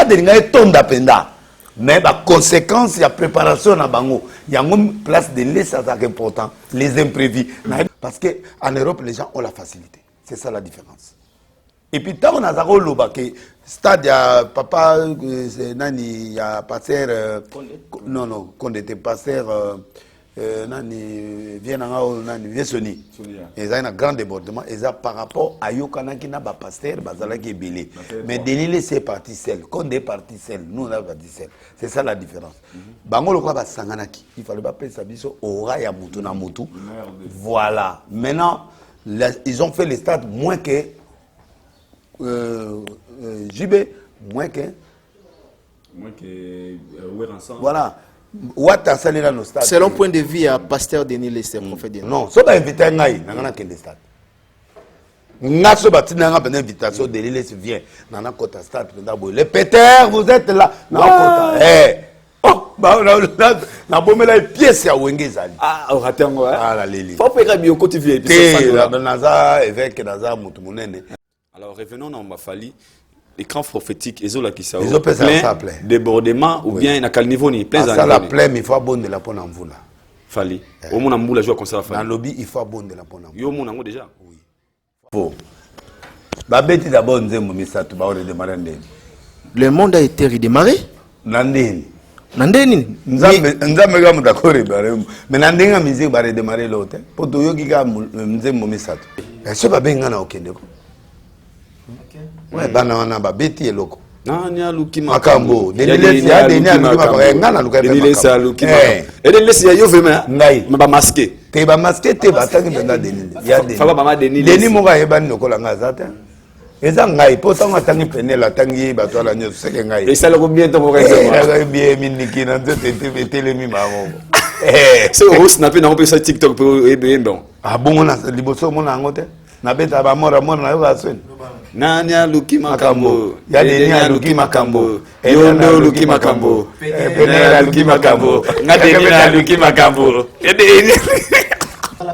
stade est tonda penda. Mais la conséquence, il y a préparation na bango. Il y a une place de l'Est, ça c'est important. Les imprévus. Parce qu'en Europe, les gens ont la facilité. C'est ça la différence. Et puis, tant qu'on a zaro loba que stade, il y a papa, nani, il y a pasteur, non, quand était pasteur, nani, vient nani, vient Sony. Ils ont un grand débordement. Ils ont par rapport à Yokana qui n'a pas pasteur, bazala qui est belé. Mais Denile, c'est parti seul. Quand est parti seul, nous, on a parti seul. C'est ça la différence. Bango le quoi va sanganaki. Il fallait pas payer sa biso au raya mutu na mutu. Voilà. Maintenant, ils ont fait les stades moins que JB, moins que voilà. Selon point de vue à pasteur Denis Lester, prophète Denis. Non, ça va inviter un gars, n'a pas qu'un stade. N'a pas une invitation de l'île vient dans la côte stade. Les péteurs, vous êtes là. Oh, bah na bomela pièce ya wengezali. Ah, on raté un gars. Ah la lili. Faut pas que côté vieux. Naza évêque naza mutu munene. Alors revenons dans Mafali. L'écran prophétique, ils ont la qui ça. Ils ont plein débordement ou bien à quel niveau ni plein. Ça la plaît, mais il faut abonner la pona mvula. Fali. Au monde mvula joue comme ça. Dans le lobby, il faut abonner la pona. Yo mon ango déjà. Oui. Faut. Babeti d'abord nzembo misatu ba on démarrer ndeni. Le monde a été redémarré. Nandeni. Nandeni. Nzambe ga mutakore bare. Mais nandenga musique ba redémarrer l'autre. Poto yoki ga nzembo misatu. Ce ba benga na okendeko. Ouais, bana wana babeti eloko. Nanya luki makambo. Denilesi ya denia luki makambo. Ngana luka makambo. Denilesi ya luki makambo. Et denilesi ya yo vraiment. Ngai. Ma ba masqué. Te ba masqué te ba tangi benda denilesi. Ya denilesi. Fa ba mama denilesi. Deni mo ga yebani lokola ngazata. Eza ngai po tanga tangi penela tangi bato ala nyo seke ngai. Et ça le combien temps pour rester bien miniki na nzete te telemi mamo. C'est au snapper na on peut sur TikTok pour bien bon. Ah bon on a liboso mona ngote. Na beta ba mora na yo aswen. Nanya luki makambo. Ya denia luki makambo. Yondo luki makambo. Benera luki makambo. Ngadenia luki makambo. Edeni.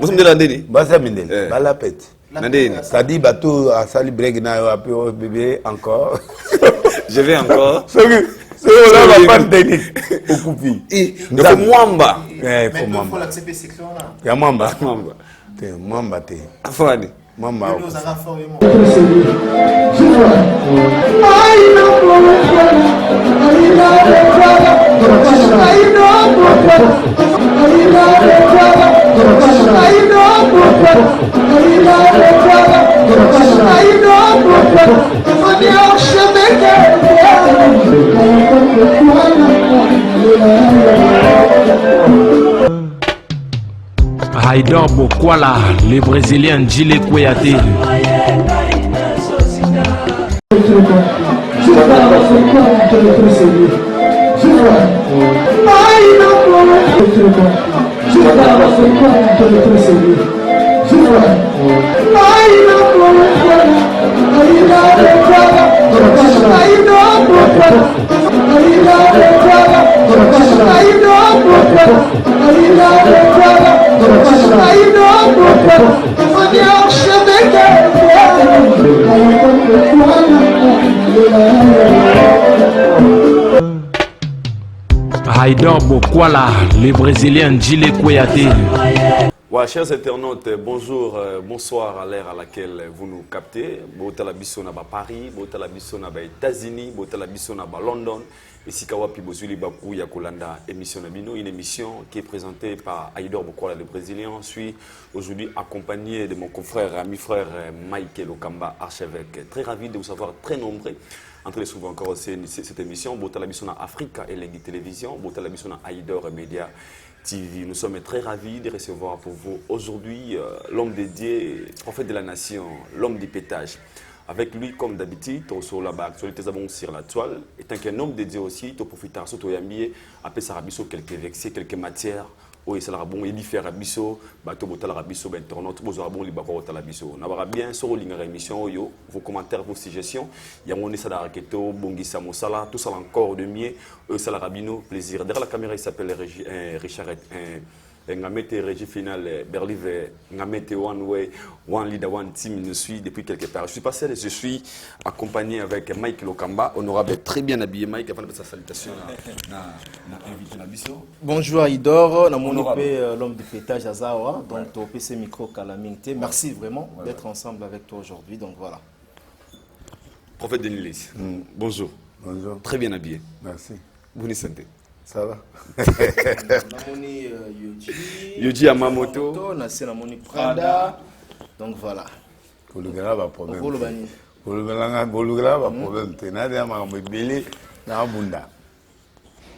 Musu ndela ndeni. Basa mindele. Bala pete. Nandeni. Ça dit bateau à sali break na yo api o bébé encore. Je vais encore. C'est là va pas ndeni. Okupi. Il faut mwamba. Faut mwamba. Faut l'accepter c'est clair là. Ya mwamba. Mwamba. Te mwamba te. Afani. Mama. Haïdor Bokwala, le Brésilien Djile Kouyaté. Haïdor Bokwala, le Brésilien Djile Kouyaté. Ouais, chers internautes, bonjour, bonsoir à l'heure à laquelle vous nous captez. Bota la Bissona à Paris, Bota la Bissona aux États-Unis, Bota la Bissona à London. Ici, Kawapi Bozuli Bakou Yakolanda, émission Nabino, une émission qui est présentée par Haïdor Bokwala, le Brésilien. Je suis aujourd'hui accompagné de mon confrère, ami frère Michael Okamba, archevêque. Très ravi de vous savoir très nombreux. Entrez souvent encore cette émission, Bota la Bissona Africa et Lengui Télévision, Bota la Bissona Haïdor Média TV. Nous sommes très ravis de recevoir pour vous aujourd'hui l'homme dédié, prophète de la nation, l'homme du pétage. Avec lui, comme d'habitude, sur la actualité sur la toile. Étant qu'un homme dédié aussi, tu profites de ce yambier, après ça rabisso quelques vexés, quelques matières. Oui, ça la bon, il diffère rabisso, bateau botal rabisso, ben internaute, vous aurez bon li bako botal rabisso. N'aura bien sur l'inga émission yo, vos commentaires, vos suggestions. Il y a mon essa d'araketo, bongi samosala, tout ça encore de mieux. Ça la rabino, plaisir. Derrière la caméra, il s'appelle Richard Ngamete régie finale Berlive Ngamete One Way One Leader One Team nous suit depuis quelque part. Je suis pas seul, je suis accompagné avec Mike Lokamba, honorable, très bien habillé Mike avant de sa salutation na invité na biso. Bonjour Idor, na mon l'homme du pétage Azawa, donc au PC micro Calamité. Merci vraiment d'être ensemble avec toi aujourd'hui. Donc voilà. Prophète Denis Less. Bonjour. Bonjour. Très bien habillé. Merci. Vous nous sentez? Ça va? Namoni Yoji Yamamoto, Namoni Prada. Donc voilà. Pour le gars, pas problème. Pour le gars, pas problème. Tu n'as rien à me belé dans Bunda.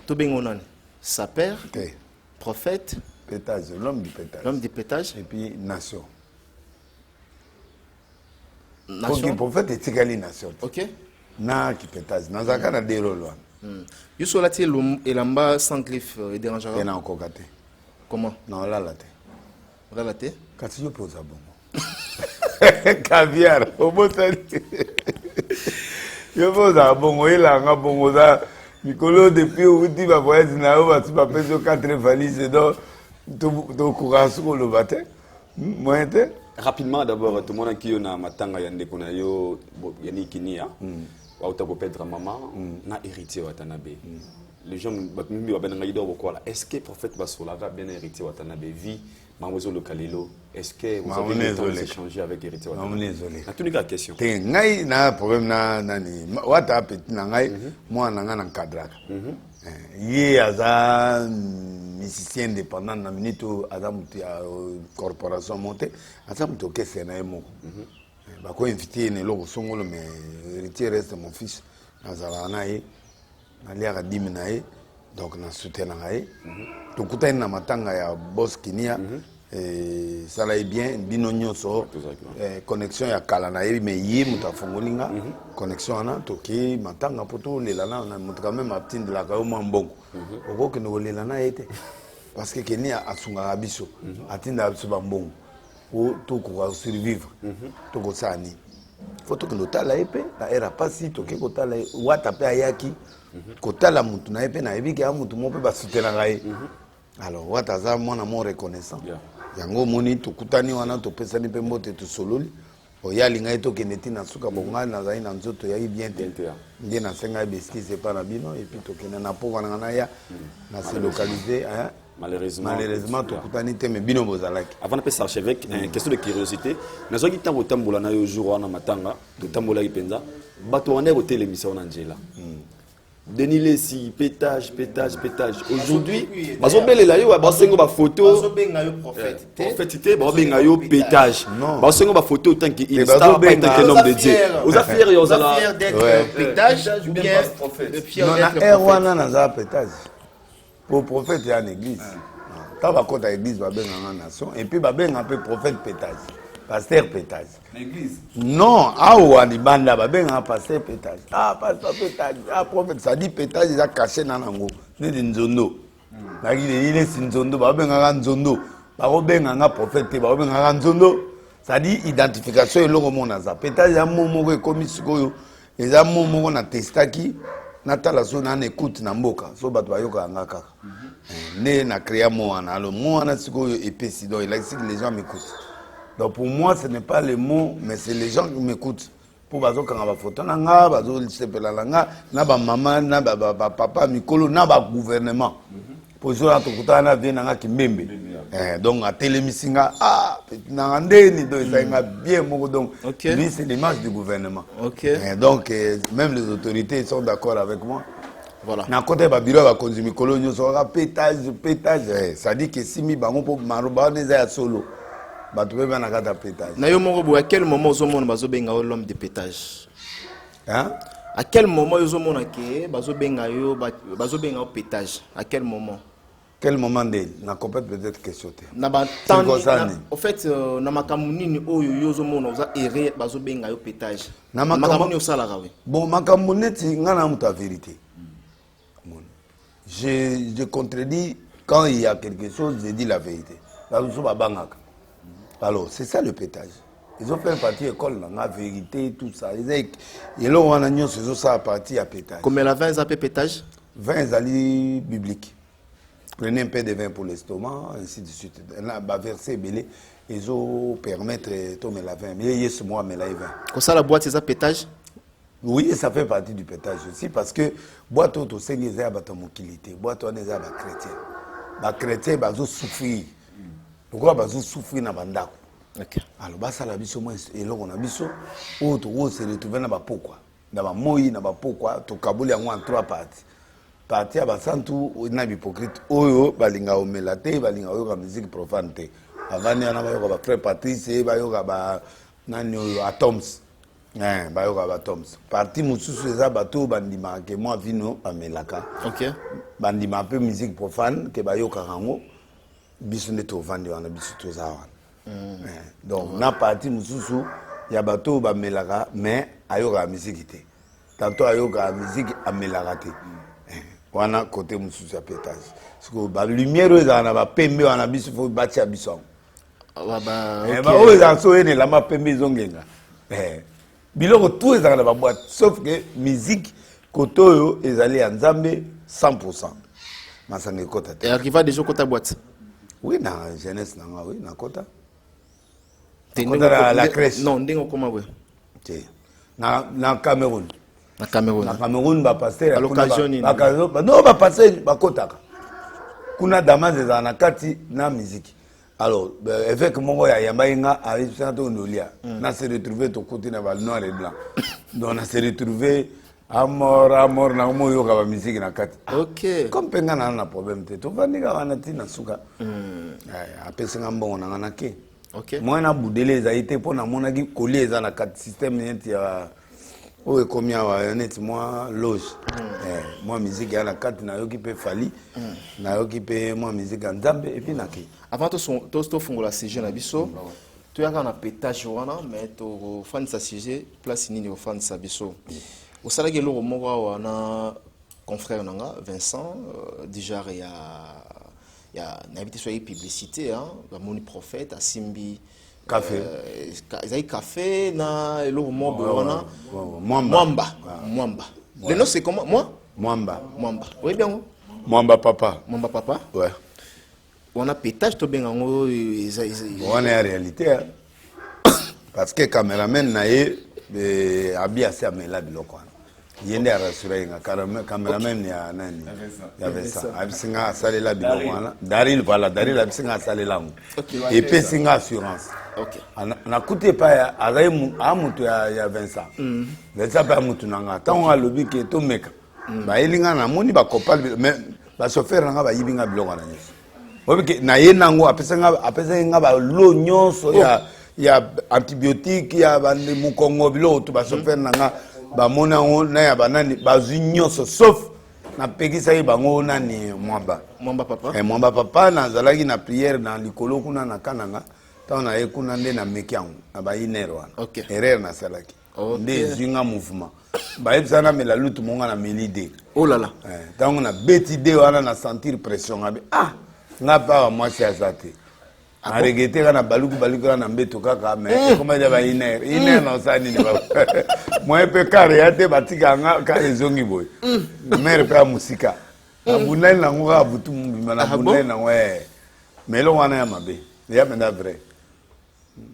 Tobengonan, sa père, prophète, pétage, l'homme du pétage. L'homme du pétage. Et puis nation. Nation. Le prophète est égalé nation. Ok. Na qui pétage. Dans un cas, on a des rôles. Yusso la tie elamba sans griffe et dérangera. Il y a encore gâté. Comment? Non, là, là. Là, là, t'es? Quand tu poses à bon. Caviar. Au beau salut. Je pose à bon. Il a un bon. Mikolo depuis où tu vas voyager, tu vas payer 4 valises. Donc, tu courage sur le bâtiment. Moi, rapidement d'abord, tout le monde qui a matanga yande kuna yo yani kinia. Auto peut-être maman na héritier Watanabe. Les gens mimi wa benanga ido bokola. Est-ce que prophète Basola va bien hériter Watanabe vie mamozo lokalelo? Est-ce que vous avez le temps d'échanger avec héritier Watanabe? Non, désolé. Na tunika question. Te ngai na problème na nani. Wata petit na ngai moi na ngana encadrer. Yé aza musicien indépendant na minito aza mutu ya corporation monté aza mutu kese na emo. Bako invité ne lo songolo mais héritier reste mon fils nazala na ye naliaka dimi na ye donc na soutien na ye tokutani na matanga ya boss kinia sala ye bien bino nyonso connexion ya kala na ye mais ye mutu afongolinga connexion wana toki matanga po tolela na mutu quand même atindelaka yo mwa mbongo okokende kolela na ye te parce que kinia asungaka biso atindaka biso bambongo pour tout survivre tout ça ni faut que nous tala épée la era pasi to ke ko tala wata pe ayaki ko tala mutu na épée na ebiki ya mutu mo pe ba soutenir ngai alors wata za mwana mo reconnaissant yango moni to kutani wana to pesa ni pe mbote to sololi o yali ngai to keneti na suka bonga na zai na nzoto ya bien te ndiye na senga beski c'est pas na bino et puis to kena na poko na ya na se localiser hein. Malheureusement, tout le temps, mais bino bozalaki. Avant de passer archevêque, question de curiosité. Nous avons dit que tambola na yo jour na matanga, to tambola ipenza, bato wana hotel émission na Angela. Denis Lessy, pétage. Aujourd'hui, bazo belela yo ba sengo ba photo. Bazo benga yo prophète. Prophète, ba benga yo pétage. Bazo sengo ba photo tant qu'il star pas tant qu'un homme de Dieu. Aux affaires yo zala. Fier d'être pétage ou bien prophète. Non na erwana na za pétage. Pour prophète, il y a une église. Quand on compte l'église, il y a une nation. Et puis, il y a un peu prophète pétage. Pasteur pétage. L'église? Non, il y a un pasteur pétage. Ah, pasteur pétage. Ah, prophète, ça dit pétage, il a caché dans l'ango. Il y a une zone. Il y a une zone. Il y a une zone. Il y a un prophète. Il y a une zone. Ça dit identification. Il y a un zone. Pétage, il y a un moment où il y a un moment où il y a un testaki. Natala so na écoute na mboka so bato bayoka ngaka né na créa moi na le moi na siko épais donc il a dit que les gens m'écoutent donc pour moi ce n'est pas les mots mais c'est les gens qui m'écoutent pour bazo kanga ba photo na nga bazo sepela nga na ba maman na ba papa mikolo na ba gouvernement pour zo na tokuta na vie na nga kimembe donc à télémisinga na ndeni do ça bien moko donc lui c'est l'image du gouvernement donc même les autorités sont d'accord avec moi voilà na côté ba bureau ba konzimi kolonio so pétage ça dit que si mi bango po maroba neza ya solo ba to ba na kata pétage na yo moko à quel moment ozomona bazo benga l'homme de pétage hein à quel moment ozomona ke bazo benga pétage à quel moment? Quel moment de na complète peut-être question te na ba en fait na makamuni oyo yozomona oza erreur bazo benga yo pétage na makamuni osala kawe bon makamuni ti ngana muta vérité je contredis quand il y a quelque chose je dis la vérité alors c'est ça le pétage. Ils ont fait un parti école la vérité tout ça ils ont un agneau sur ça parti à pétage. Comme la 20 appelé pétage 20 ali biblique. Prenez un peu de vin pour l'estomac, ainsi de suite. Là, bah, verser belé, ils ont permettre de me laver. Mais yes, moi, me laver. Comme ça, la boîte, c'est ça, pétage? Oui, ça fait partie du pétage aussi, parce que boîte auto, c'est des herbes à mobilité. Boîte on est à chrétien. Les chrétiens, ils ont souffert. Pourquoi ils ont souffert dans le bandako? Alors, bah, ça, la biso, moi, et là, on a biso, autre, on se retrouve dans le pourquoi. Dans le moï, dans le pourquoi, tout Kaboul, il y a trois parties. Partie à Basantu, il y a un hypocrite. Oyo, balinga omelate, balinga oyo la musique profane. Avant, il y a un frère Patrice, il y a un Atoms. Bayoka Atoms. Partie mususu eza bato bandima ke moi vino amelaka. OK. Bandima peu musique profane que bayoka rango. Biso neto vandi wana biso toza wana. Donc na partie mususu ya bato bamelaka mais ayoka musique te. Tantôt ayoka musique amelaka te. Wana côté mususu ya pétage. Parce que ba lumière eza na ba pembe wana biso fo batia biso. Ba o eza so ene la ma pembe zongenga. Biloko tout est dans la boîte, sauf que musique, koto est allé en Zambé 100%. Mais ça n'est kota. Et arriva déjà kota boîte. Oui, na jeunesse na oui, na kota. Kota la crèche. Non, ndingo comment ouais. Na Cameroun. Na Cameroun. Na Cameroun ba passer à l'occasion ni. Non, ba passer ba kota. Kuna damas za na kati na musique. Alors, avec mon ya yambainga arrive ça to nolia. Na se retrouver to côté na bal noir et blanc. Donc on s'est retrouvé à mort na mo yo ka musique na kati. OK. Comme penga na problème te. To vandika wana tina suka. Apesa ngambongo na ngana ke. OK. Moi na boudele za été pour na mona ki coller za na kati système net ya o combien wa net moi loge. Moi musique ya na kati na yo ki pe fali. Na yo ki pe moi musique en Nzambe et puis na ki. Avant to fungola CG na biso, tu as un pétage wana mais to fan sa CG place nini au fan sa biso. Au sala ke lo mo wana confrère nanga Vincent déjà il y a n'habité sur publicité hein, la moni prophète à Simbi café. Ils café na lo mo wana Mwamba. Le nom c'est comment moi? Mwamba. Oui bien. Mwamba papa. Mwamba papa. Ouais. On a pétage to bengango on est en réalité hein? Parce que caméraman nae abi assez amela biloko yende rassurer nga caméraman ya nani ya Vincent abisinga salela biloko wana Daril voilà Daril abisinga salela ngo et puis singa assurance. OK. Na coûté pas azai amutu ya Vincent. Vincent pas amutu nanga tango alobi ke to meka ba elinga na moni ba kopal mais ba chauffeur nanga ba yibinga biloko na nyeso. Parce na ye nango apesa nga ba lo nyonso ya antibiotique ya ba mukongo bilo to ba chauffeur nanga ba mona na ya banani ba nyonso sauf na pekisa ye bango nani mwamba papa mwamba papa na zalaki na prière na likolo kuna na kananga tant na ye kuna nde na mekiango na ba inero wana. OK. Erreur na salaki nde zinga mouvement ba ebsana mela lutu monga na melide. Oh là là. Tant on a bêti de wana na sentir pression nga pa moi c'est azate a regretter kana baluku na mbeto kaka mais comment dire ba iner na sani ne ba moi pe kare yate batika nga ka ezongi boy mère pe musika abunai na ngo abutu mbima na bunai na we mais lo wana ya mabe ya menda vrai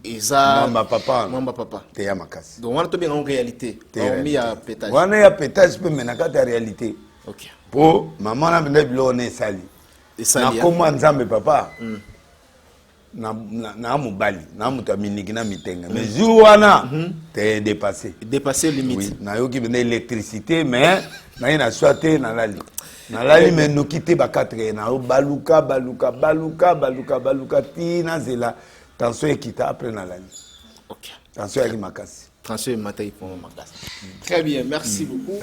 Isa mwamba papa te ya makasi donc wana to bien en réalité on mi a pétage wana ya pétage pe menaka ta réalité. OK. Po maman na benda bilo ne sali na koma Nzambe papa na mobali na muta miniki na mitenga mais jour wana t'es dépassé limite. Oui, na yoki benda électricité mais na ina soité na lali mais no quitter ba 4 na baluka ti na zela tension ekita après na lali. OK. Tension ya makasi. Transfert matai pour makasi. Très bien, merci beaucoup.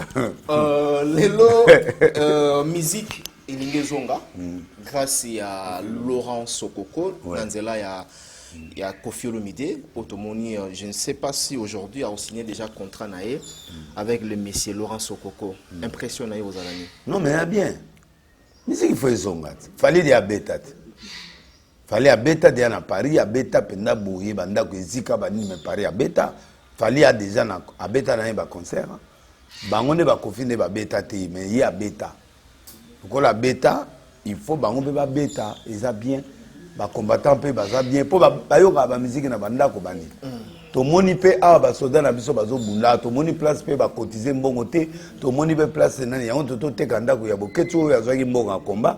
Lelo musique Ilingezonga grâce à Laurent Sokoko Nanzela il y a Kofi Olomide Otomoni je ne sais pas si aujourd'hui a signé déjà contrat naé avec le monsieur Laurent Sokoko. Impression naé aux amis. Non mais bien. Musique il faut zonga. Fallait dia beta. Fallait à beta dia na Paris à beta penda boye banda ko ezika bani me Paris à beta. Fallait à déjà na à beta na ba concert. Bango ne ba Kofi ne ba beta te mais il y a beta. Pourquoi la bêta, il faut bango pe ba beta eza bien ba combattant pe baza bien po ba yoka ba musique na banda ko bani to moni pe a ba soda na biso bazo bunda to moni place pe ba cotiser mbongo te to moni pe place nani yango to teka ndako ya boketo ya zwaki mbongo a combat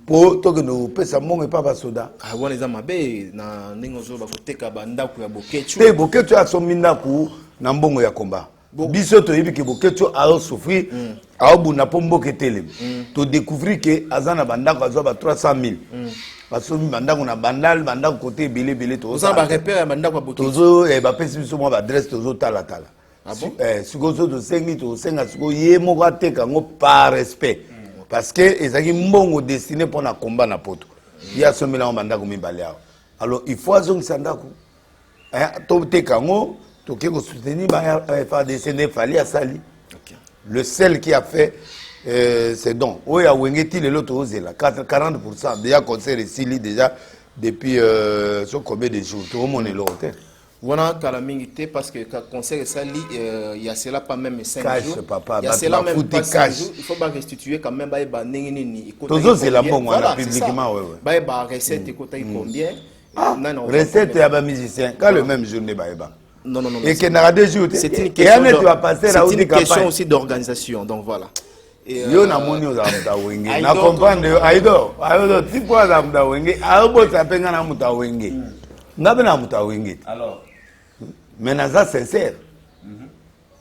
po to que nous pesa mbongo pa ba soda ah wana eza mabe na ndingo zo ba koteka ba ndako ya boketo te boketo ya sominda ku na mbongo ya combat biso to yebi ke boketo a souffrir a buna pombo ketele to découvrir que azana bandako azo ba 300,000 parce que bandako na bandako côté belé to ça ba repère bandako ya boketo tozo ba pesi biso mo ba adresse tozo tala ah bon siko zo to sengi to senga siko ye moko ateka ngo par respect parce que ezaki mbongo destiné pour na combat na poto ya somela bandako mibale alors il faut azongisa ndako to teka ngo to ke ko soutenir ba fa descendre fali asali le seul qui a fait c'est donc oui à Wengeti le lot là 40% déjà concert ici déjà depuis ce combien de jours tout le monde est là wana kala mingi te parce que quand concert sali il y a cela pas même 5 jours papa il y a cela même pas 5 jours il faut pas restituer quand même ba ndenge nini toujours c'est la bonne voilà publiquement ouais ba recette écoutez combien recette ya ba musicien quand le même journée ba non et qu'il y a 2 jours c'est une question aussi d'organisation donc voilà yo na moni ozamuta wenge na comprendre aido tipo azamuta wenge abo sapenga na muta wenge ngabe na muta wenge alors mais naza sincère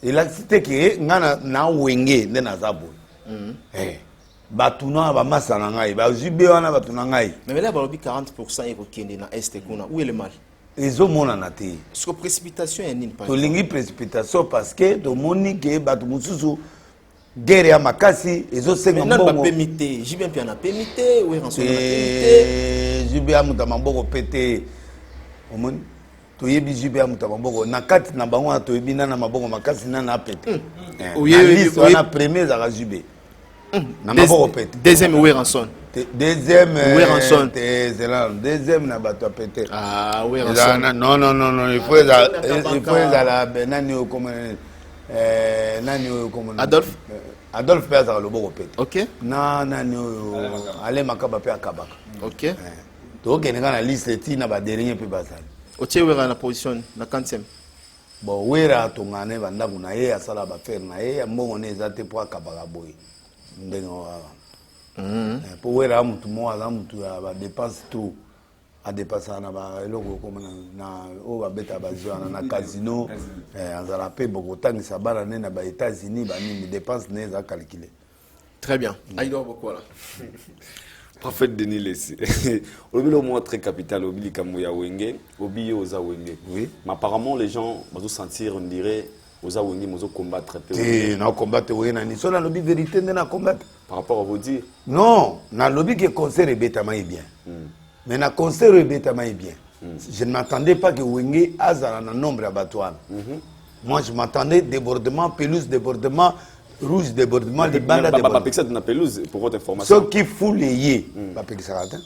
il a cité que ngana na wenge nde naza bo batuna ba masana ngai ba jibe wana batuna ngai mais là balobi 40% eko kende na est kuna où est le mal ezomona na te parce que précipitation ya nini to lingi précipitation parce que to moni que batu mususu guerre ya makasi ezosenga mbongo non ba permité jibe mpi na permité ou rançon na permité jibe amuta mamboko pété omoni to yebi jibe amuta mamboko na kati na bango to yebi na maboko makasi na pété liste wana premier za jibe na maboko pété deuxième ou rançon deuxième rançon deuxième na bato pété ah oui rançon non il faut la benani comme nani comme Adolphe Père le boko pété OK na nani ale makaba pe akabaka OK to kenga na liste ti na ba dernier pe basali otie wera na position na 40e bon wera to ngane banda kuna ye asala ba faire na ye mbongo ne ezate po akabaka boy ndengo wa po wera mutu mo ala mutu ya ba dépense trop a dépasser na ba eloko comme na o ba beta ba zwana na casino azala pe boko tangisa bana ne na ba États-Unis ba ni dépense ne za calculer très bien aido beaucoup là Prophète Denis Lessi. Obi le mot très capital, obi li kamuya wenge, obi oza wenge. Oui. Mais apparemment les gens vont sentir, on dirait, oza wenge, mozo combattre. Et na combattre wenge na ni so na lobby vérité na combattre. Par rapport à vous dire. Non, na lobby que concert ebetama est bien. Mais na concert ebetama est bien. Je ne m'attendais pas que wenge azala na nombre à Batouane. Moi je m'attendais débordement, pelouse débordement. Rouge débordement, les bandes débordement. Pas pixel na pelouse pour votre information. Ce qui fout les yé, pas pixel ça.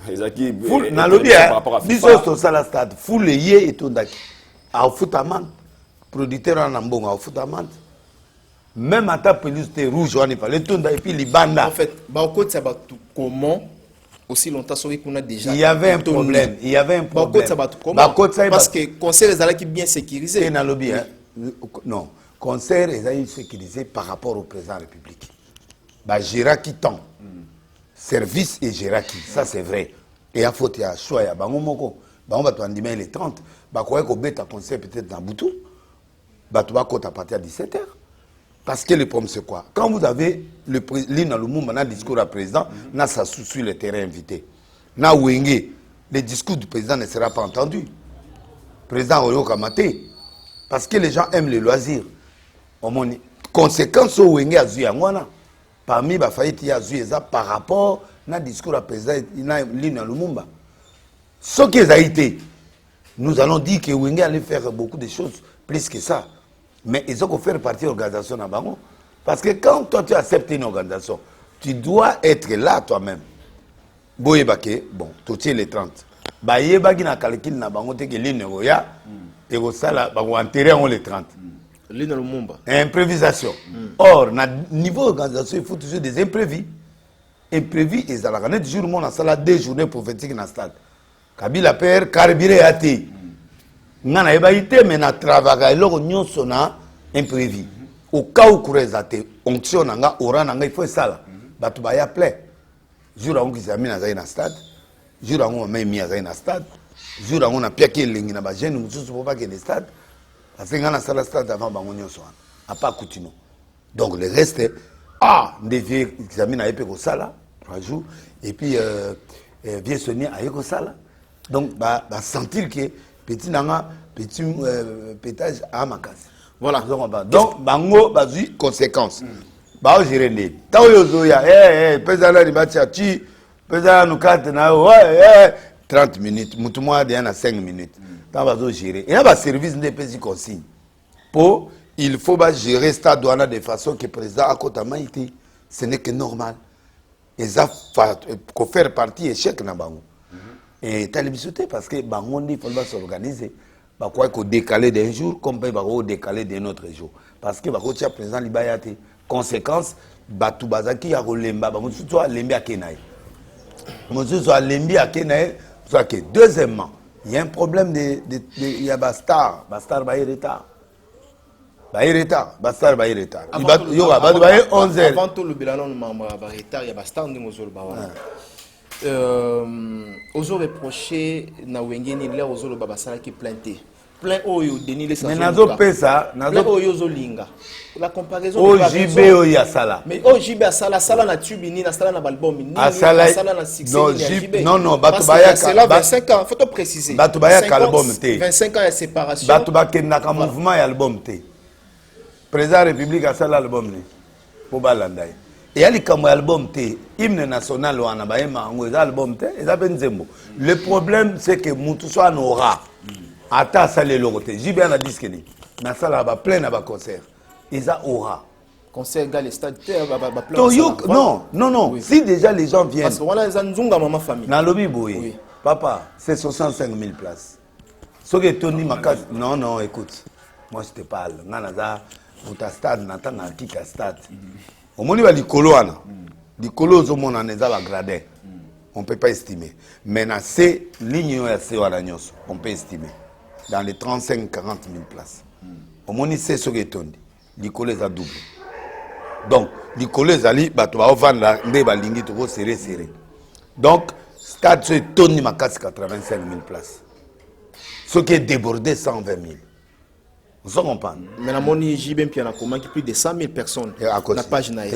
Ezaki fout na lobby biso to sala stade, fout les yé et tout daki. A foutaman, producteur en ambonga a foutaman. Même à ta pelouse te rouge on y fallait tout et puis les bandes. En fait, ba au côté ça va comment aussi longtemps sur qu'on a déjà. Il y avait un problème, il y avait un problème. Parce que concert les allait qui bien sécurisé. Na lobby non. Concert est sécurisé par rapport au président de la République. Bah, Géraki tant. Service et Géraki, ça c'est vrai. Et à faute, il y a choix, il y a Bangomoko. Bah, on va t'en dire les 30. Bah, quoi qu'on bête un concert peut-être dans Boutou. Bah, tu vas compter à partir de 17h. Parce que le problème c'est quoi? Quand vous avez l'île Lumumba, un discours à président, na ça sous le terrain invité. Na Wenge, le discours du président ne sera pas entendu. Le président Oyo Kamate. Parce que les gens aiment les loisirs. Conséquence au wenge azu ngwana parmi ba faillite ya azu eza par rapport na discours à président na Lina Lumumba. Ce qui a été, nous allons dire que wenge allait faire beaucoup de choses plus que ça. Mais ils ont faire partie de l'organisation na bango parce que quand toi tu acceptes une organisation, tu dois être là toi-même. Boyebake, bon, tu tiens les 30. Ba yebaki na calcul na bango te que Lina Roya et au sala ba enterrer on les 30. Lina Lumumba. Improvisation. Or, na niveau d'organisation, il faut toujours des imprévus. imprévu ezalaka net jour mon asala 2 journées prophétiques na stade Kabila père carburé ati ngana yeba ite mais na travaga eloko nyonso na imprévu au cas où courez ate onction nanga ora nanga il faut sala batu ba ya plein jour on kizami na na stade jour on même azai na stade jour on na piaki elengi na ba jeune mususu po ba ke de stade parce que ngana sala stade avant bango nyonso a pas coutume donc le reste devait examiner à Epeko Sala, 3 jours, et puis vient sonner à Epeko Sala. Donc, sentir que petit nanga, petit pétage à ma case. Voilà. Donc, bango, bazi, conséquence. Bao jirende. Tao yozoya, pesala ribatia, pesala nukate na, 30 minutes, moutouma de 5 minutes. Tao bazo gérer. Il y a un service de petits consignes. Pour il faut gérer cette douane de façon que le président a côté été. Ce n'est que normal. Et ça faut faire partie échec na bango. Et t'as l'habitude parce que bango il faut s'organiser. Bah quoi qu'on décaler d'un jour comme bah décaler d'un autre jour. Parce que bah quand le président libayate conséquence bah tout bazaki ya rolemba bah monsieur toi lembi à Kenaï. Monsieur toi lembi à Kenaï. Soit que deuxièmement il y a un problème de il y a bastar bah retard. Retard, Bastar va retard. Il va 11h. Avant tout le bilan va retard, il y a Bastar de Mozol Bawa. Ozo reproché na wengeni là ozo le babasala qui planté. Plein oyo Denis les mais nazo pesa, nazo oyo zo linga. La comparaison OJB oyo sala. Mais OJB sala sala na tubini na sala na album ni sala na succès ni non batubaya c'est là 25 ans, faut préciser. Batubaya album té. 25 ans de séparation. Batubaya kendaka mouvement et album té. Président de la République a fait l'album pour Balandaï. Et il y a l'album hymne national ou album le problème c'est que Moutoussa n'aura ata ça les logoté. J'ai bien dit que na sala ba plein na ba concert. Ils a aura concert dans les stades non. Si déjà les gens viennent parce que voilà les nzunga maman famille. Na lobby boy. Papa, c'est 65 000 places. Ce que Tony Makas non écoute. Moi je te parle. Nganaza au stade n'attend à qui stade au moins il va likolo ana likolo zo mona neza ba gradin on peut pas estimer mais na c'est ligne ya c'est wala nyonso on peut estimer dans les 35 40 000 places au moins c'est ce que tondi likolo za double donc likolo zali bato ba ovanda nde ba lingi to serré donc stade c'est Tony Makasi 85 000 places ce qui est débordé 120 000. Vous comprenez? Mais la monnaie JB qui a plus de 100 000 personnes. La page naïe.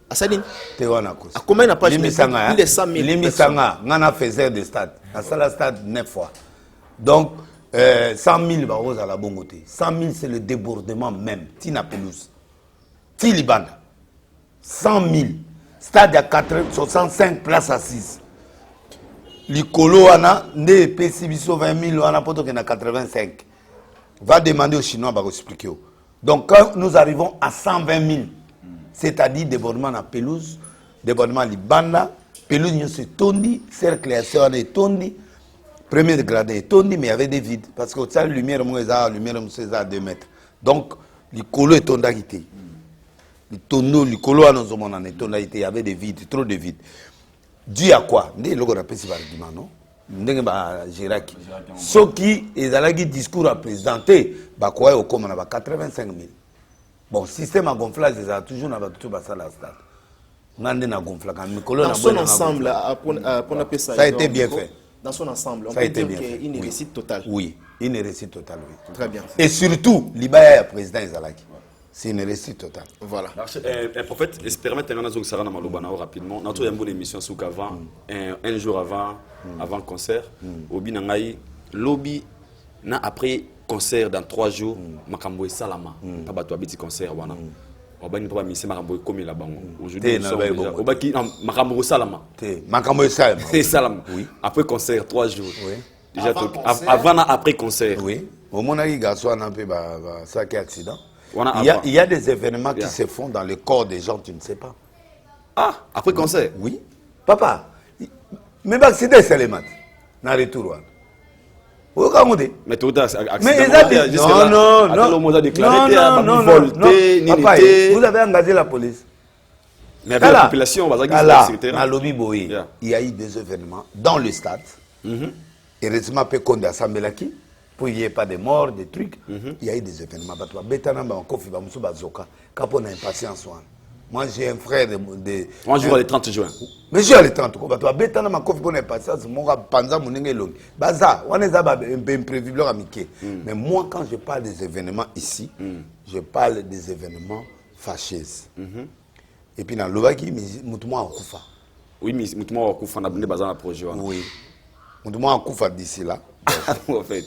À Saline. À combien la page plus de 100 000 personnes? Limisanga, on a fait des stades. À ça, stade 9 fois. Donc, 100 000 barros à la bongoté. 100 000, c'est le débordement même. Tina pelouse. Tilibanda. 100 000. Stade à 65 places assises. L'Icolo, on a des PCBISO 20 000, on a pas 85. Va demander aux Chinois de expliquer. Donc quand nous arrivons à 120 000, c'est-à-dire débordement à pelouse, débordement à Libanda, pelouse nous tondi, cercle est tondi, premier degré est tondi, mais il y avait des vides. Parce que ça, la lumière, la lumière à 2 mètres. Donc, le colo est tondagité. Le tonneau, le colo à nos hommes, il y avait des vides, trop de vides. Dû à quoi? Nous avons rappelé ce argument, non? Ceux qui ont discours à présenter, au comme 85 000. Bon, système à gonflage, c'est toujours dans la stade. Dans son ensemble, ça a été bien fait. Dans son ensemble, on peut dire qu'il y a une réussite totale. Oui, une réussite totale. Oui. Très bien. Et surtout, l'Ibaya président Ezalaki. C'est une réussite totale. Voilà. Prophète, permettez moi de rapidement. Notre émission avant, un jour avant le concert, Obi Nangaï, lobby, après concert dans 3 jours, Makambo et Salama, Tabato Abiti concert, wana. Obani pas mis Makambo comme il a bango. Aujourd'hui, Obaki Makambo Salama. Makambo Salama. C'est Salama. Oui. Après concert 3 jours. Oui. Déjà avant après concert. Oui. Au moment où garçon a un peu ça qui accident. Il y a des événements qui se font dans le corps des gens, tu ne sais pas. Ah, après concert? Oui. Papa, mais accident c'est les maths. Dans le retour. Mais tout à non. Papa, vous avez engagé la police. Mais avec la population, on va dire à Lobby Boé, il y a eu des événements dans le stade. Heureusement, peu qu'on assemblé qui pour qu'il n'y ait pas de morts, des trucs. Il y a eu des événements. Moi, j'ai un frère de... On joue le 30 juin. Mais j'ai le 30 juin. Mais moi, quand je parle des événements ici, je parle des événements fâcheux. Et puis, dans l'Ovaki, Moutouma Akoufa. Oui, mais Moutouma Akoufa, on a besoin d'un projet. Oui. Moutouma Akoufa d'ici là.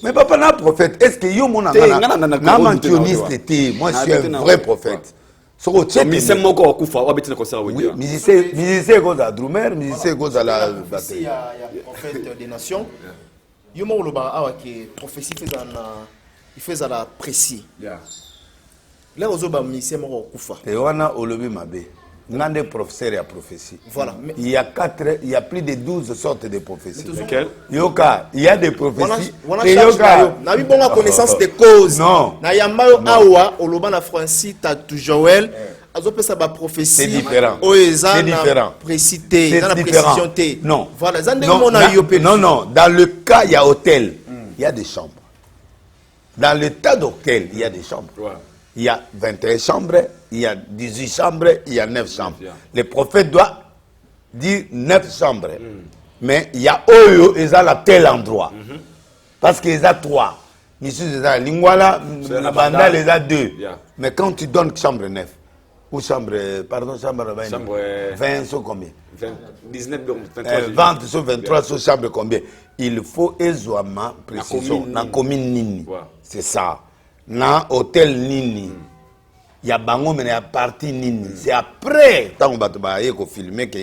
Mais papa, n'a prophète. Est-ce que yo mon mentioniste était? Moi, je suis un vrai prophète. Musicien moko akufa wa betina concert oui, musicien goes à Drumer, musicien goes à la il y a prophète des nations. Yo mo loba awa ke prophétie fait à la précis. Là ozoba musicien moko akufa. Et wana olobi mabe. Ngande professeur et prophétie. Voilà. Il y a plus de 12 sortes de prophéties. Lesquelles? Yoka, il y a des prophéties. Et yoka, na bi bonga connaissance des causes. Non. Na yamayo awa oloba na Francis Tatu Joël. Azopesa ba prophétie. C'est différent. C'est différent. Précité, dans la précision T. Non. Voilà, non, dans le cas il y a hôtel, il y a des chambres. Dans le tas d'hôtel, il y a des chambres. Ouais. Il y a 21 chambres, il y a 18 chambres, il y a 9 chambres. Le prophète doit dire 9 chambres. Mais il y a Oyo, ils ont à tel endroit. Parce qu'ils ont 3. Monsieur, ils ont Lingwala, Banda, ils ont 2. Mais quand tu donnes chambre 9, ou chambre 20 sur combien 19, 20 sur 23 sur chambre combien? Il faut aisément précision. Dans la commune Nini. C'est ça. Dans l'hôtel Nini. Il y a bango mais il y a partie Nini. C'est après, quand on va filmer que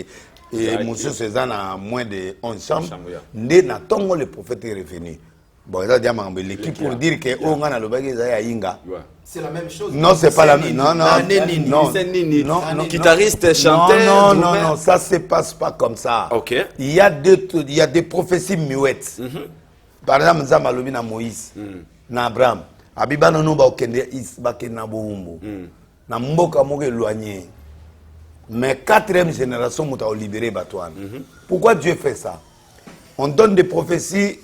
Monsieur Cézanne a moins de 11 chambres. Né na tongo le prophète est revenu. Bon, ça dit à l'équipe pour dire que on a le bagage à Inga. C'est la même chose. Non, c'est pas la même. Non, guitariste, chanteur. Non, ça se passe pas comme ça. Ok. Il y a des prophéties muettes. Par exemple, Nzamba lobi na Moïse, na Abraham. Abibano no ba okende na boumbo. Na mboka moko éloigné. Mais 4e génération muta o libéré Batouane. Pourquoi Dieu fait ça? On donne des prophéties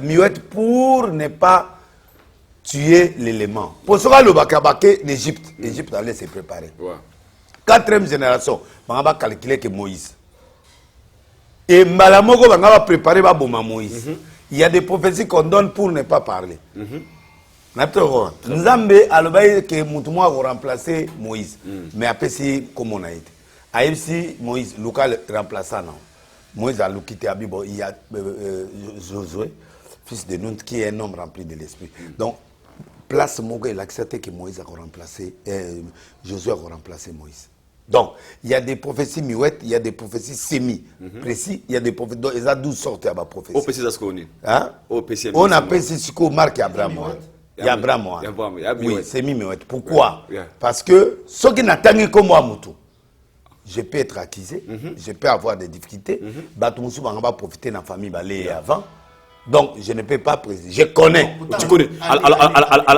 muettes pour ne pas tuer l'élément. Pour cela, le Bakabake l'Égypte. L'Égypte allait se préparer. 4e génération, on va calculer que Moïse. Et Malamoko va préparer Moïse. Il y a des prophéties qu'on donne pour ne pas parler. Nzambe alobaye que Moutouma va remplacer Moïse. Mais après, c'est comme on a été. Aïbsi, Moïse, local remplaçant. Moïse a quitté Abibo. Il y a Josué, fils de Nun, qui est un homme rempli de l'esprit. Donc, place Mogo, il a accepté que Moïse a remplacé, Josué a remplacé Moïse. Donc, il y a des prophéties muettes, il y a des prophéties semi-précis, il y a des prophéties, donc il y a 12 sortes de prophéties. Au PC, ça se connaît. On appelle ce qu'on marque Abraham. Il y a Abraham. Oui, semi-muette. Pourquoi? Parce que ce qui n'attendent comme moi, Moutou, je peux être accusé, je peux avoir des difficultés. Batumoussou va profiter de la famille balé avant. Donc, je ne peux pas préciser. Je connais. Tu connais.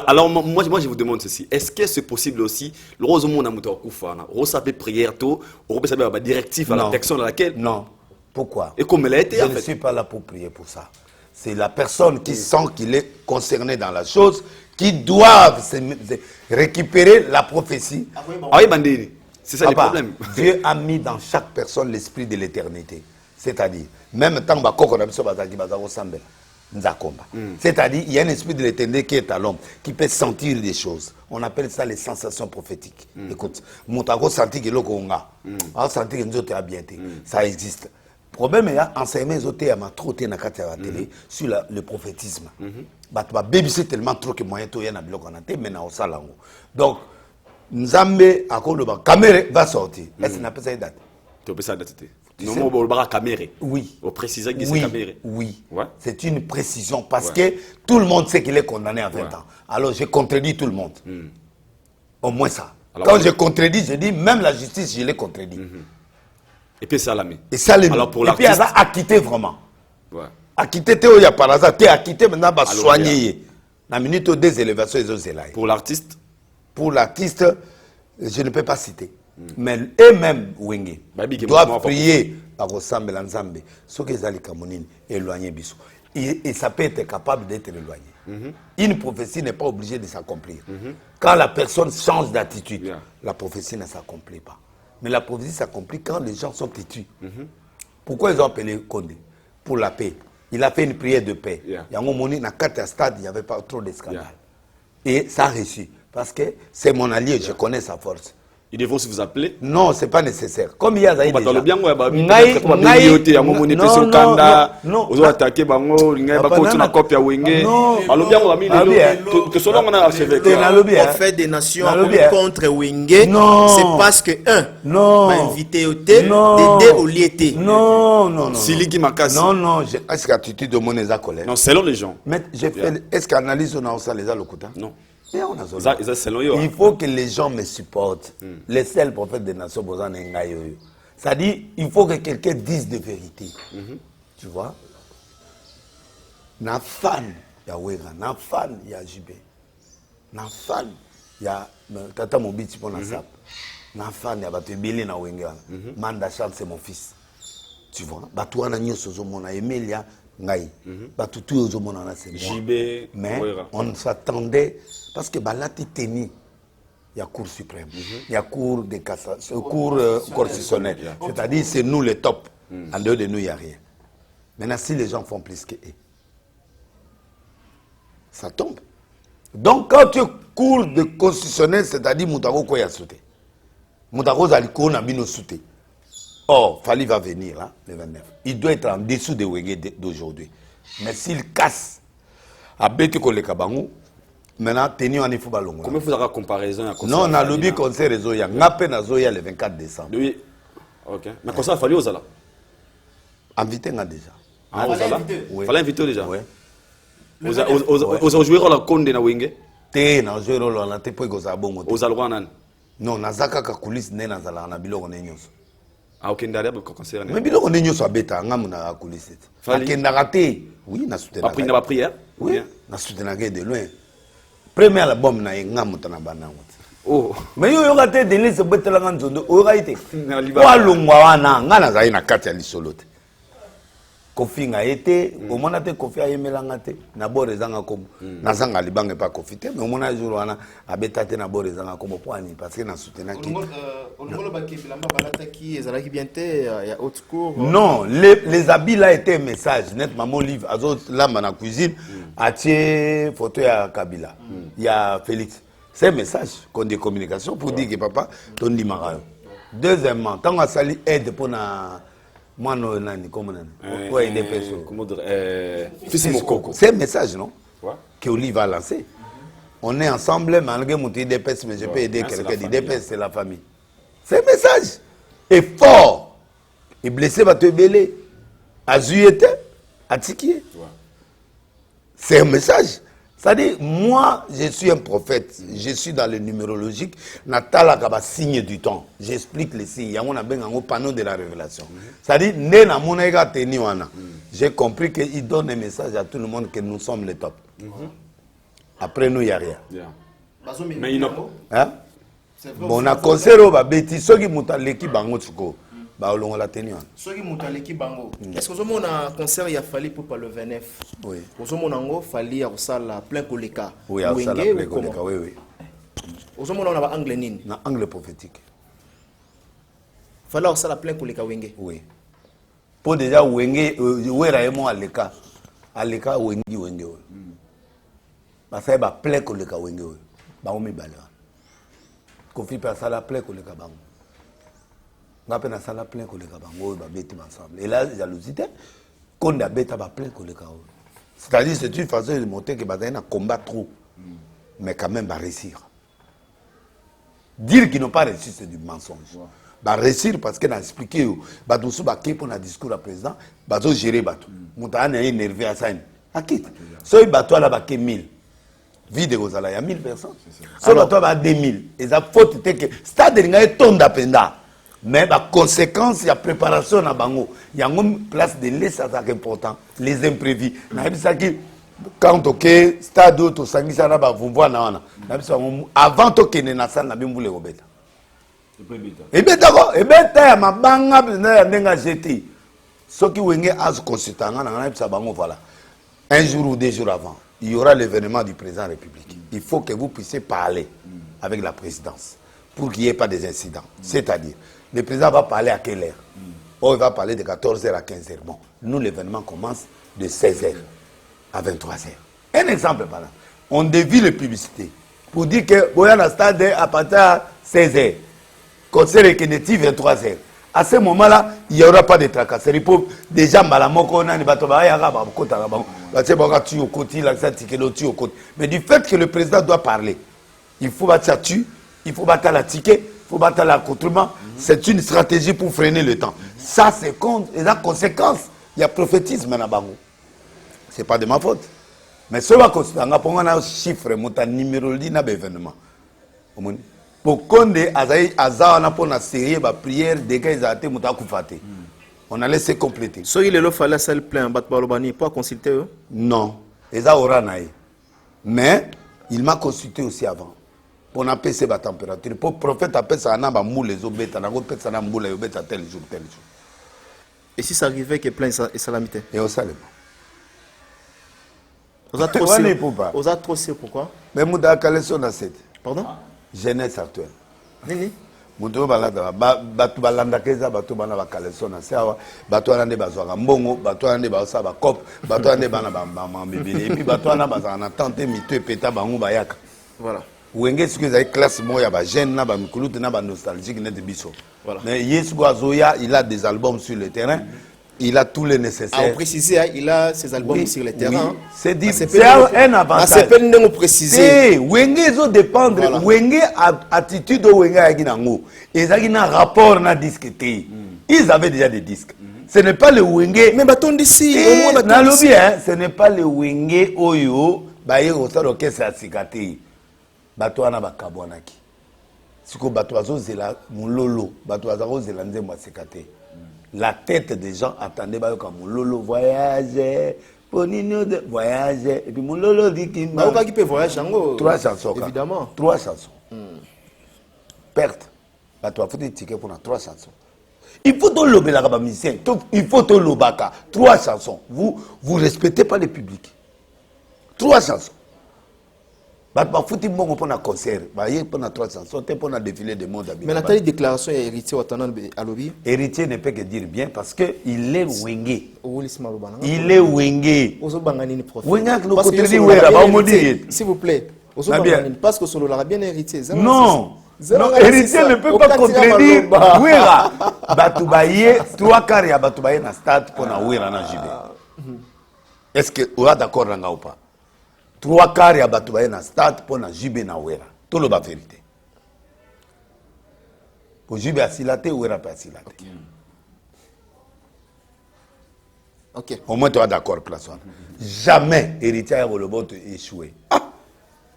Alors, moi, je vous demande ceci. Est-ce que c'est possible aussi, le rose au monde a monté au Koufana, rose prière, tout, on peut savoir la directive à la personne à laquelle. Non. Pourquoi? Et comme elle a été. Je ne suis pas là pour prier pour ça. C'est la personne qui sent qu'il est concerné dans la chose qui doit récupérer la prophétie. Ah oui, Bandini. C'est ça le problème. Dieu a mis dans chaque personne l'esprit de l'éternité. C'est-à-dire, même tant c'est-à-dire, il y a un esprit de l'éternité qui est à l'homme, qui peut sentir des choses. On appelle ça les sensations prophétiques. Écoute, sentir que ça existe. Le problème est enseigner les autres à trop na télé sur le prophétisme. C'est tellement trop que moyen to yana bloc on a mais na osalango. Donc Nzambe akolo caméra va sortir. Est-ce qu'on appelle ça date? Tu peux ça date. Non, on va caméra. Oui. On précise que c'est caméra. Oui. C'est une précision parce que tout le monde sait qu'il est condamné à 20 ans. Alors je contredis tout le monde. Au moins ça. Alors, quand je contredis, je dis même la justice, je l'ai contredit. Et puis ça l'a mis. Et ça l'a mis. Et puis elle a acquitté vraiment. Acquitté, il y a par hasard, tu es acquitté maintenant, va soigner. La minute des élévations, ils ont zélé. Pour l'artiste? Pour l'artiste, je ne peux pas citer. Mais eux-mêmes, Wenge, Babi qui doivent m'a prier par Osambe Lanzambe. Ce que les Camonines éloignés Bissou. Et ça peut être capable d'être éloigné. Une prophétie n'est pas obligée de s'accomplir. Quand la personne change d'attitude, la prophétie ne s'accomplit pas. Mais la prophétie s'accomplit quand les gens sont têtus. Pourquoi ils ont appelé Condé? Pour la paix. Il a fait une prière de paix. Il y a un moment, dans 4 stades, il n'y avait pas trop de scandales. Et ça a réussi. Parce que c'est mon allié, je connais sa force. Ils devront se vous appeler. Non, ce n'est pas nécessaire. Comme il y a Zaïd déjà. Fait des nations contre Wenge, c'est parce que un invité au thé, d'aider au liété. Non. Siliki Makasi. Non, est-ce qu'attitude de mon colère? Non, selon les gens. Mais est-ce qu'analyse on a ça les allocuta? Non. Il faut que les gens me supportent. Les seuls prophètes des nations, c'est-à-dire, il faut que quelqu'un dise de vérité. Tu vois? Na fan, il y a Wega. Na fan, il y a Jibé. Na fan, il y a Tata Mobiti pour Nasap. Na fan, il y a Batubili na Wenga. Manda Charles, c'est mon fils. Tu vois? Batouana Nyosozo, mon Emilia, Ngai. Batoutou Ozomona, c'est moi. Jibé, mais on s'attendait. Parce que Balati Teni, il y a Cour suprême, il y a Cour de cassation, Cour constitutionnelle. C'est-à-dire, c'est nous les tops. En dehors de nous, il n'y a rien. Maintenant, si les gens font plus que eux, ça tombe. Donc, quand tu es Cour de constitutionnelle, c'est-à-dire, Moutaro Koya sauté. Moutaro Zaliko n'a bien sauté. Or, Fali va venir, là, le 29. Il doit être en dessous de Wenge d'aujourd'hui. Mais s'il casse, à Betiko le Kabango, maintenant, tenu en ifo balongo. Comment vous avez la comparaison? Non, on a lobby conseil réseau. Il y a Ngapé Nazoya le 24 décembre. Oui. Ok. Mais comme ça, il fallait Ozala. Invité déjà. Ah, Ozala? Il fallait inviter déjà. Oui. Vous avez joué la Condé na Wenge? Té, na joué rôle en té pour que bongo. Ozala nan? Non, Nazaka ka coulis ne Nazala na biloko ne nyonso. Ah, ok, ndari ba conseiller. Mais biloko ne nyonso abeta ngamu na coulis. Akenda raté. Oui, na soutenir. Après na prière? Oui, na soutenir de loin. Premier album na ngamu tana banango. Oh. Mais yo raté de lise betela nganzondo. O raité. Kwa longwa wana ngana zai na kati ya lisolote. Kofi nga été au mona te kofi ayemelanga te na borezanga komo nazanga libanga pa kofi te mais au mona jour wana abeta te na borezanga komo poani parce que na soutenir qui non les habits là étaient un message net maman livre azot lamba na cuisine atie photo ya Kabila il y a Félix c'est un message qu'on de communication pour dire que papa ton di marayo deuxièmement tant on sali aide pour na moi, non, comment aider personne. C'est un message, non? Que Oli va lancer. On est ensemble, malgré mon IDPS, mais je peux aider quelqu'un. IDPS, c'est la famille. C'est un message. Et fort. Et blessé va te belé. À Zuyete, à Tikié. C'est un message. C'est-à-dire, moi, je suis un prophète. Je suis dans le numérologique. Natala Kaba signe du temps. J'explique les signes. Il y a un panneau de la révélation. C'est-à-dire, j'ai compris qu'il donne un message à tout le monde que nous sommes les tops. Après nous, il n'y a rien. Mais il n'a pas. Bon, on a conseillé aux bêtises. Ceux qui m'ont l'équipe bango tsuko. On l'a tenu. Ceux qui m'ont l'équipe bango. Est-ce que vous avez un concert il a fallu pour le 29? Oui. Vous avez un fallu à la plein coleka. Oui, à la plein coleka. Oui, oui. Vous avez un anglais nin. Un anglais prophétique. Fallait à la plein coleka wenge. Oui. Pour déjà wenge, wera emo aleka. Aleka wenge. Parce que ba plein coleka wenge. Ba omi balera. Kofi pa sala plein coleka bango. On a plein de bango ensemble. Et là, jalousie, quand on a plein de c'est-à-dire c'est une façon de montrer que on combat trop, mais quand même va réussir. Dire qu'ils n'ont pas réussi, c'est du mensonge. Va réussir parce qu'on a expliqué, bah tout ça, bah qui pour un discours à président, bah tout gérer bah tout. Montagne est énervé à ça. À quitte. Soit bah toi là bah qui 1000. Vide Gozala, il y a 1000 personnes. Soit bah toi bah 2000. Et ça faute que stade est ton d'apenda. Mais la conséquence, il y a préparation à Bango. Il y a une place de l'aise important. Les imprévus. Quand tu es stade où tu as vous voir avant que tu aies na salle, tu as Et bien d'accord, et bien t'as ma banga n'a jeté. Ce qui wenge as consultant voilà. Un jour ou 2 jours avant, il y aura l'événement du président de la République. Il faut que vous puissiez parler avec la présidence pour qu'il n'y ait pas des incidents. C'est-à-dire, le président va parler à quelle heure? Oh, il va parler de 14h à 15h. Bon, nous l'événement commence de 16h à 23h. Un exemple par là. On dévie les publicités pour dire que Boyan stade à partir de 16h. Concert et Kennedy 23h. À ce moment-là, il n'y aura pas de tracasserie. Pour déjà, mais du fait que le président doit parler, il faut battre tu, il faut battre la ticket, il faut battre l'accoutrement. C'est une stratégie pour freiner le temps. Ça, c'est la conséquence. Il y a prophétisme dans Bango. Ce n'est pas de ma faute. Mais cela, on a un chiffre, un numéro d'événement. Pour qu'on ait une série de prières, on a laissé compléter. So il est là, fallait salle plein, pas consulter eux? Non, ça aura naï. Mais il m'a consulté aussi avant. Pour apaiser la température. Pour le prophète appelle ça un moule les obètes, un autre ça moule les obètes à tel jour, tel jour. Et si ça arrivait qu'il y ait plein de salamité? Et au salé. Vous êtes trop sûr. Vous êtes trop sûr pourquoi? Mais Mouda Kaleson a 7. Pardon? Jeunesse actuelle. Nini? Muto balada batu balanda keza batu bana bakaleso na sawa batu anande bazwaka mbongo batu anande baosa ba cop batu anande bana ba mabibili et puis batu anande bazana tante mito peta bangu bayaka. Voilà. Wenge ce que za classe moya ba jeune na ba mikulutu na ba nostalgique net biso. Voilà. Mais Yesu Azoya, il a des albums sur le terrain. Il a tout le nécessaire. À préciser, il a ses albums sur le terrain. Oui. C'est un avantage. C'est peine de nous préciser. Wenge zo dépendre. Voilà. Wenge attitude de Wenge aginango. Ils ont un rapport na disque. Ils avaient déjà des disques. Ce n'est pas le Wenge. Mais bâton d'ici. Ce n'est pas le Wenge oyo. Baye osar orchestre asikate. Bato ana bakabwanaki. Siko bato azozela mulolo. Bato azozela nzembo asikate. La tête des gens attendait comme mon lolo voyage, Ponino de voyage, et puis mon lolo dit qu'il m'a. Qui peut voyager en 3 chansons. Évidemment. 3 chansons. Perte. Bah, tu as fait des tickets pour 3 chansons. Il faut tout lober la musicien. Il faut tout lobaka. 3 chansons. Vous respectez pas le public. 3 chansons. Bah, faut il faut pour un concert. Bah, il pour 3 chansons. Pour un défilé de monde. Mais Nathalie déclaration est héritier à lobby. Héritier ne peut que dire bien parce que il est wenge. Il est wenge. S'il vous plaît. Parce que Solo l'a bien héritier. Non. Non, héritier ne peut pas contredire Wera. Batoubaye, 3 quarts ya Batoubaye na stade pour na Wera na JB. Est-ce que vous êtes d'accord ou pas? 3 quarts ya Batoubaye na stade pour na JB na Wera. Tout le vérité. Pour JB asilate, Wera pas asilate. Ok. Au moins tu es d'accord, place. Jamais héritier a échoué. Ah!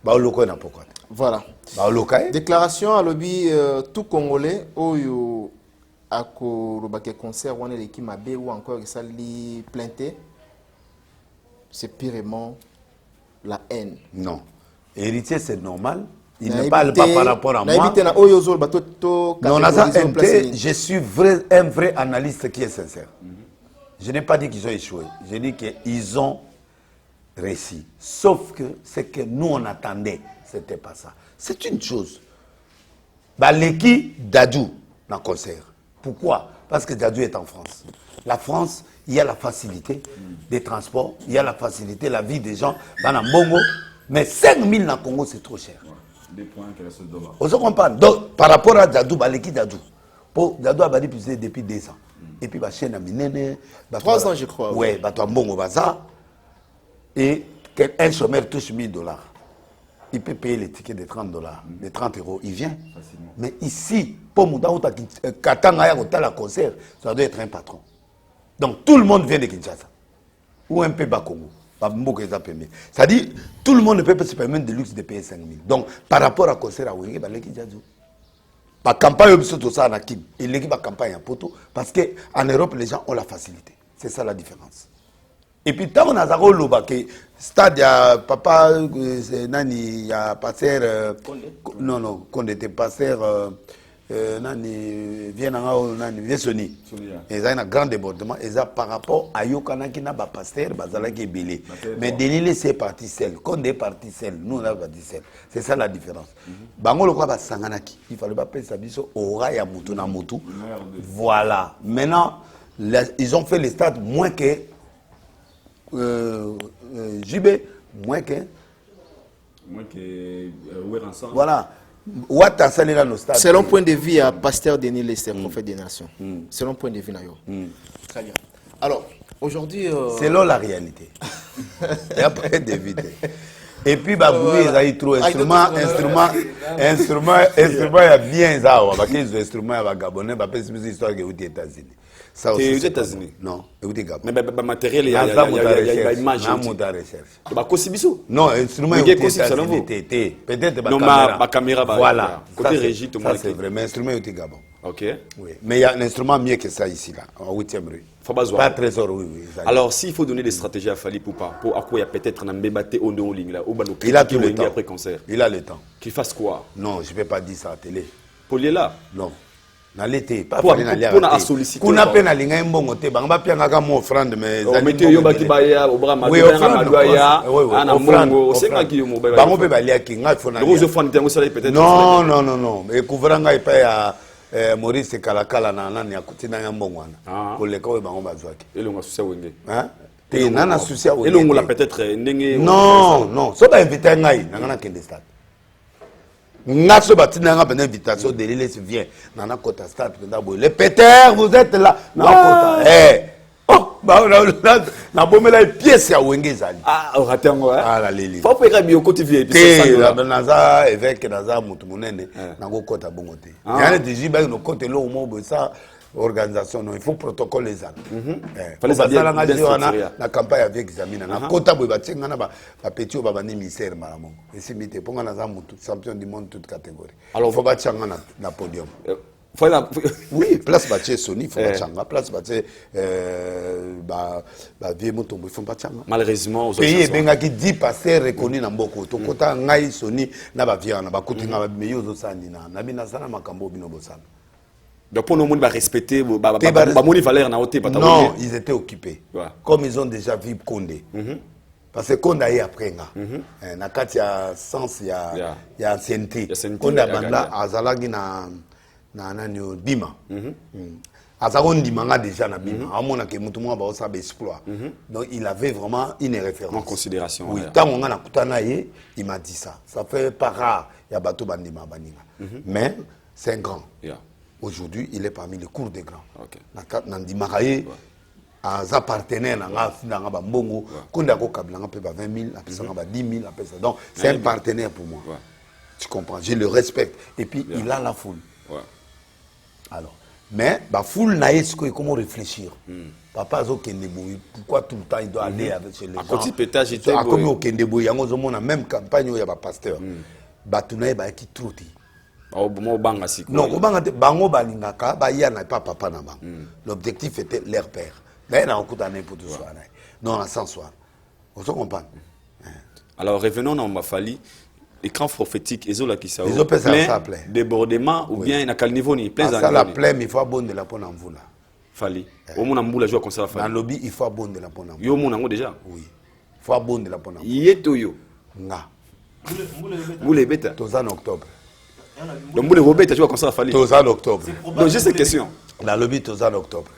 Baoloko n'a pas quoi. Voilà. Baoloka. Déclaration à lobby tout Congolais au le concert on est l'équipe Mabé ou encore ça li plainté. C'est purement la haine. Non. Héritier c'est normal. Il ne parle pas par rapport à moi. Non, je suis un vrai analyste qui est sincère. Je n'ai pas dit qu'ils ont échoué. J'ai dit qu'ils ont réussi. Sauf que ce que nous on attendait, ce n'était pas ça. C'est une chose. L'équipe Dadju dans le concert. Pourquoi? Parce que Dadju est en France. La France, il y a la facilité des transports, il y a la facilité, la vie des gens dans le Bongo. Mais 5 000 dans le Congo, c'est trop cher. Des points qu'elle se doit. On se comprend. Donc, par rapport à Dadju, l'équipe Dadju, Dadju a dit depuis 2 ans. Et puis, la chaîne a miné. 3 ans, je crois. Oui, Bongo Baza. Et un chômeur touche $1000. Il peut payer les tickets de $30, de 30 €. Il vient. Facilement. Mais ici, pour Katanga la concert, ça doit être un patron. Donc tout le monde vient de Kinshasa. Ou un peu Bakongo. C'est-à-dire, tout le monde ne peut pas se permettre de luxe de payer 5 000. Donc, par rapport à concert à Wenge, la campagne, et l'équipe a campagne à Poto, parce qu'en Europe, les gens ont la facilité. C'est ça la différence. Et puis, tant qu'on a Zaro Loba, que stade, il y a papa, il y a pasteur, non, quand on était pasteur, nani viens nani Viesoni ils ont un grand débordement ils ont par rapport à Yokana qui n'a pas pasteur bazala qui est belé mais Denis c'est parti seul quand est parti seul nous on a parti seul c'est ça la différence bango le quoi basanganaki il fallait pas penser à biso aura ya mutu na mutu voilà maintenant ils ont fait les stades moins que JB moins que voilà. Selon point de vue à pasteur Denis Lester, prophète des nations. Selon point de vue nayo. Très bien. Alors aujourd'hui selon la réalité. Et après d'éviter. Et puis baboué ils ont trop instrument il y a bien ça parce que les instruments à Gabonais bah parce que histoire que aux États-Unis. Ça aussi aux États-Unis. Non, aux Gabon. Mais matériel il y a image. Bah Kosibiso. Non, instrument peut-être ma caméra voilà. Côté régie tout le monde c'est vraiment instrument au Gabon. OK. Oui, mais il y a un instrument mieux que ça ici là, en 8e rue. Pas trésor oui. Alors s'il faut donner des stratégies à Fally Poupa pour à quoi il y a peut-être un Mbemate au ligne là, il a tout le temps après concert. Il a le temps. Qu'il fasse quoi? Non, je vais pas dire ça à la télé. Pour lui là. Non. Na l'été pas pour na solliciter. Kuna pe na linga mbongo te banga pianga ka mo offrande mais mettez yo baki baya au bras madoya ana mbongo senga ki yo mo ba bango pe balia ki nga fona. Le rose fond tango sala peut-être. Non et couvranga ipa ya Maurice Kalakala na nani akutina ya mbongo wana. Pour les ko bango bazwaki. Elonga susia wenge. Hein? Te nana susia wenge. Elongo la peut-être ndenge. Non, so ba inviter ngai na kende stade. Ngaso batina nga ben invitation de l'île se vient nana kota stade le Peter vous êtes là na kota oh ba na bomela pièce ya wenge zali ratango ah la leli faut faire bio côté vie naza évêque naza mutu munene na ko kota bongo te yana diji ba no kote lo mo bo ça organisation non il faut protocole les ans fallait ça la campagne avec examiner na kota bo batinga na ba petit ba bani ministère malamongo et si mité ponga na za mutu champion du monde toute catégorie alors faut batanga na podium oui place batie Sony faut batanga place batie ba vie motombo faut batanga malheureusement pays benga ki 10 pasteurs reconnus na mboko to kota ngai Sony na ba vie na ba kutinga ba meyo zo sandi na bina sana makambo bino bosana. Donc pour nous, on va respecter valeur na hauteur. Non, ils étaient occupés. Comme ils ont déjà vu Condé. Parce que Condé est après nga. Na kati ya sens ya ancienneté. Condé banda azalagi na Bima. Azarondi manga déjà na Bima. Amona ke mutu mo ba osa ba exploit. Donc il avait vraiment une référence. En considération. Oui, tant on a kutana ye, il m'a dit ça. Ça fait pas rare ya bato bandima baninga. Mais c'est un grand. Aujourd'hui, il est parmi les cours des grands. Nandi Maraye, un partenaire, un bambongo, quand on a 20 000, 10 000, donc c'est un partenaire pour moi. Tu comprends? Je le respecte. Et puis, il a la foule. Alors, mais la foule n'a pas comment réfléchir. Papa pourquoi tout le temps il doit aller avec chez les gens? Comme au Kendebo, il y a une même campagne où il y a un pasteur. Batounaï qui trouti. Non, bango balingaka ba ya na pas papa na bango. L'objectif était leur père. D'ailleurs, on coûte année pour tout ça. Non, sans soi. On se comprend. Alors revenons dans Mafali. Écran prophétique, ils ont la qui ça. Ils ont plein débordement ou bien à quel niveau ni plein ça la plein, il faut abonner la pona mvula. Fali. Au monde mvula joue comme ça Fali. Dans lobby, il faut abonner la pona. Yo mon ngo déjà. Oui. Il faut abonner la pona. Yeto yo. Nga. Mboule beta. Tous en octobre. Donc Mboule Robeta joue comme ça Fali. Tous en octobre. Donc j'ai cette question. Dans lobby tous en octobre.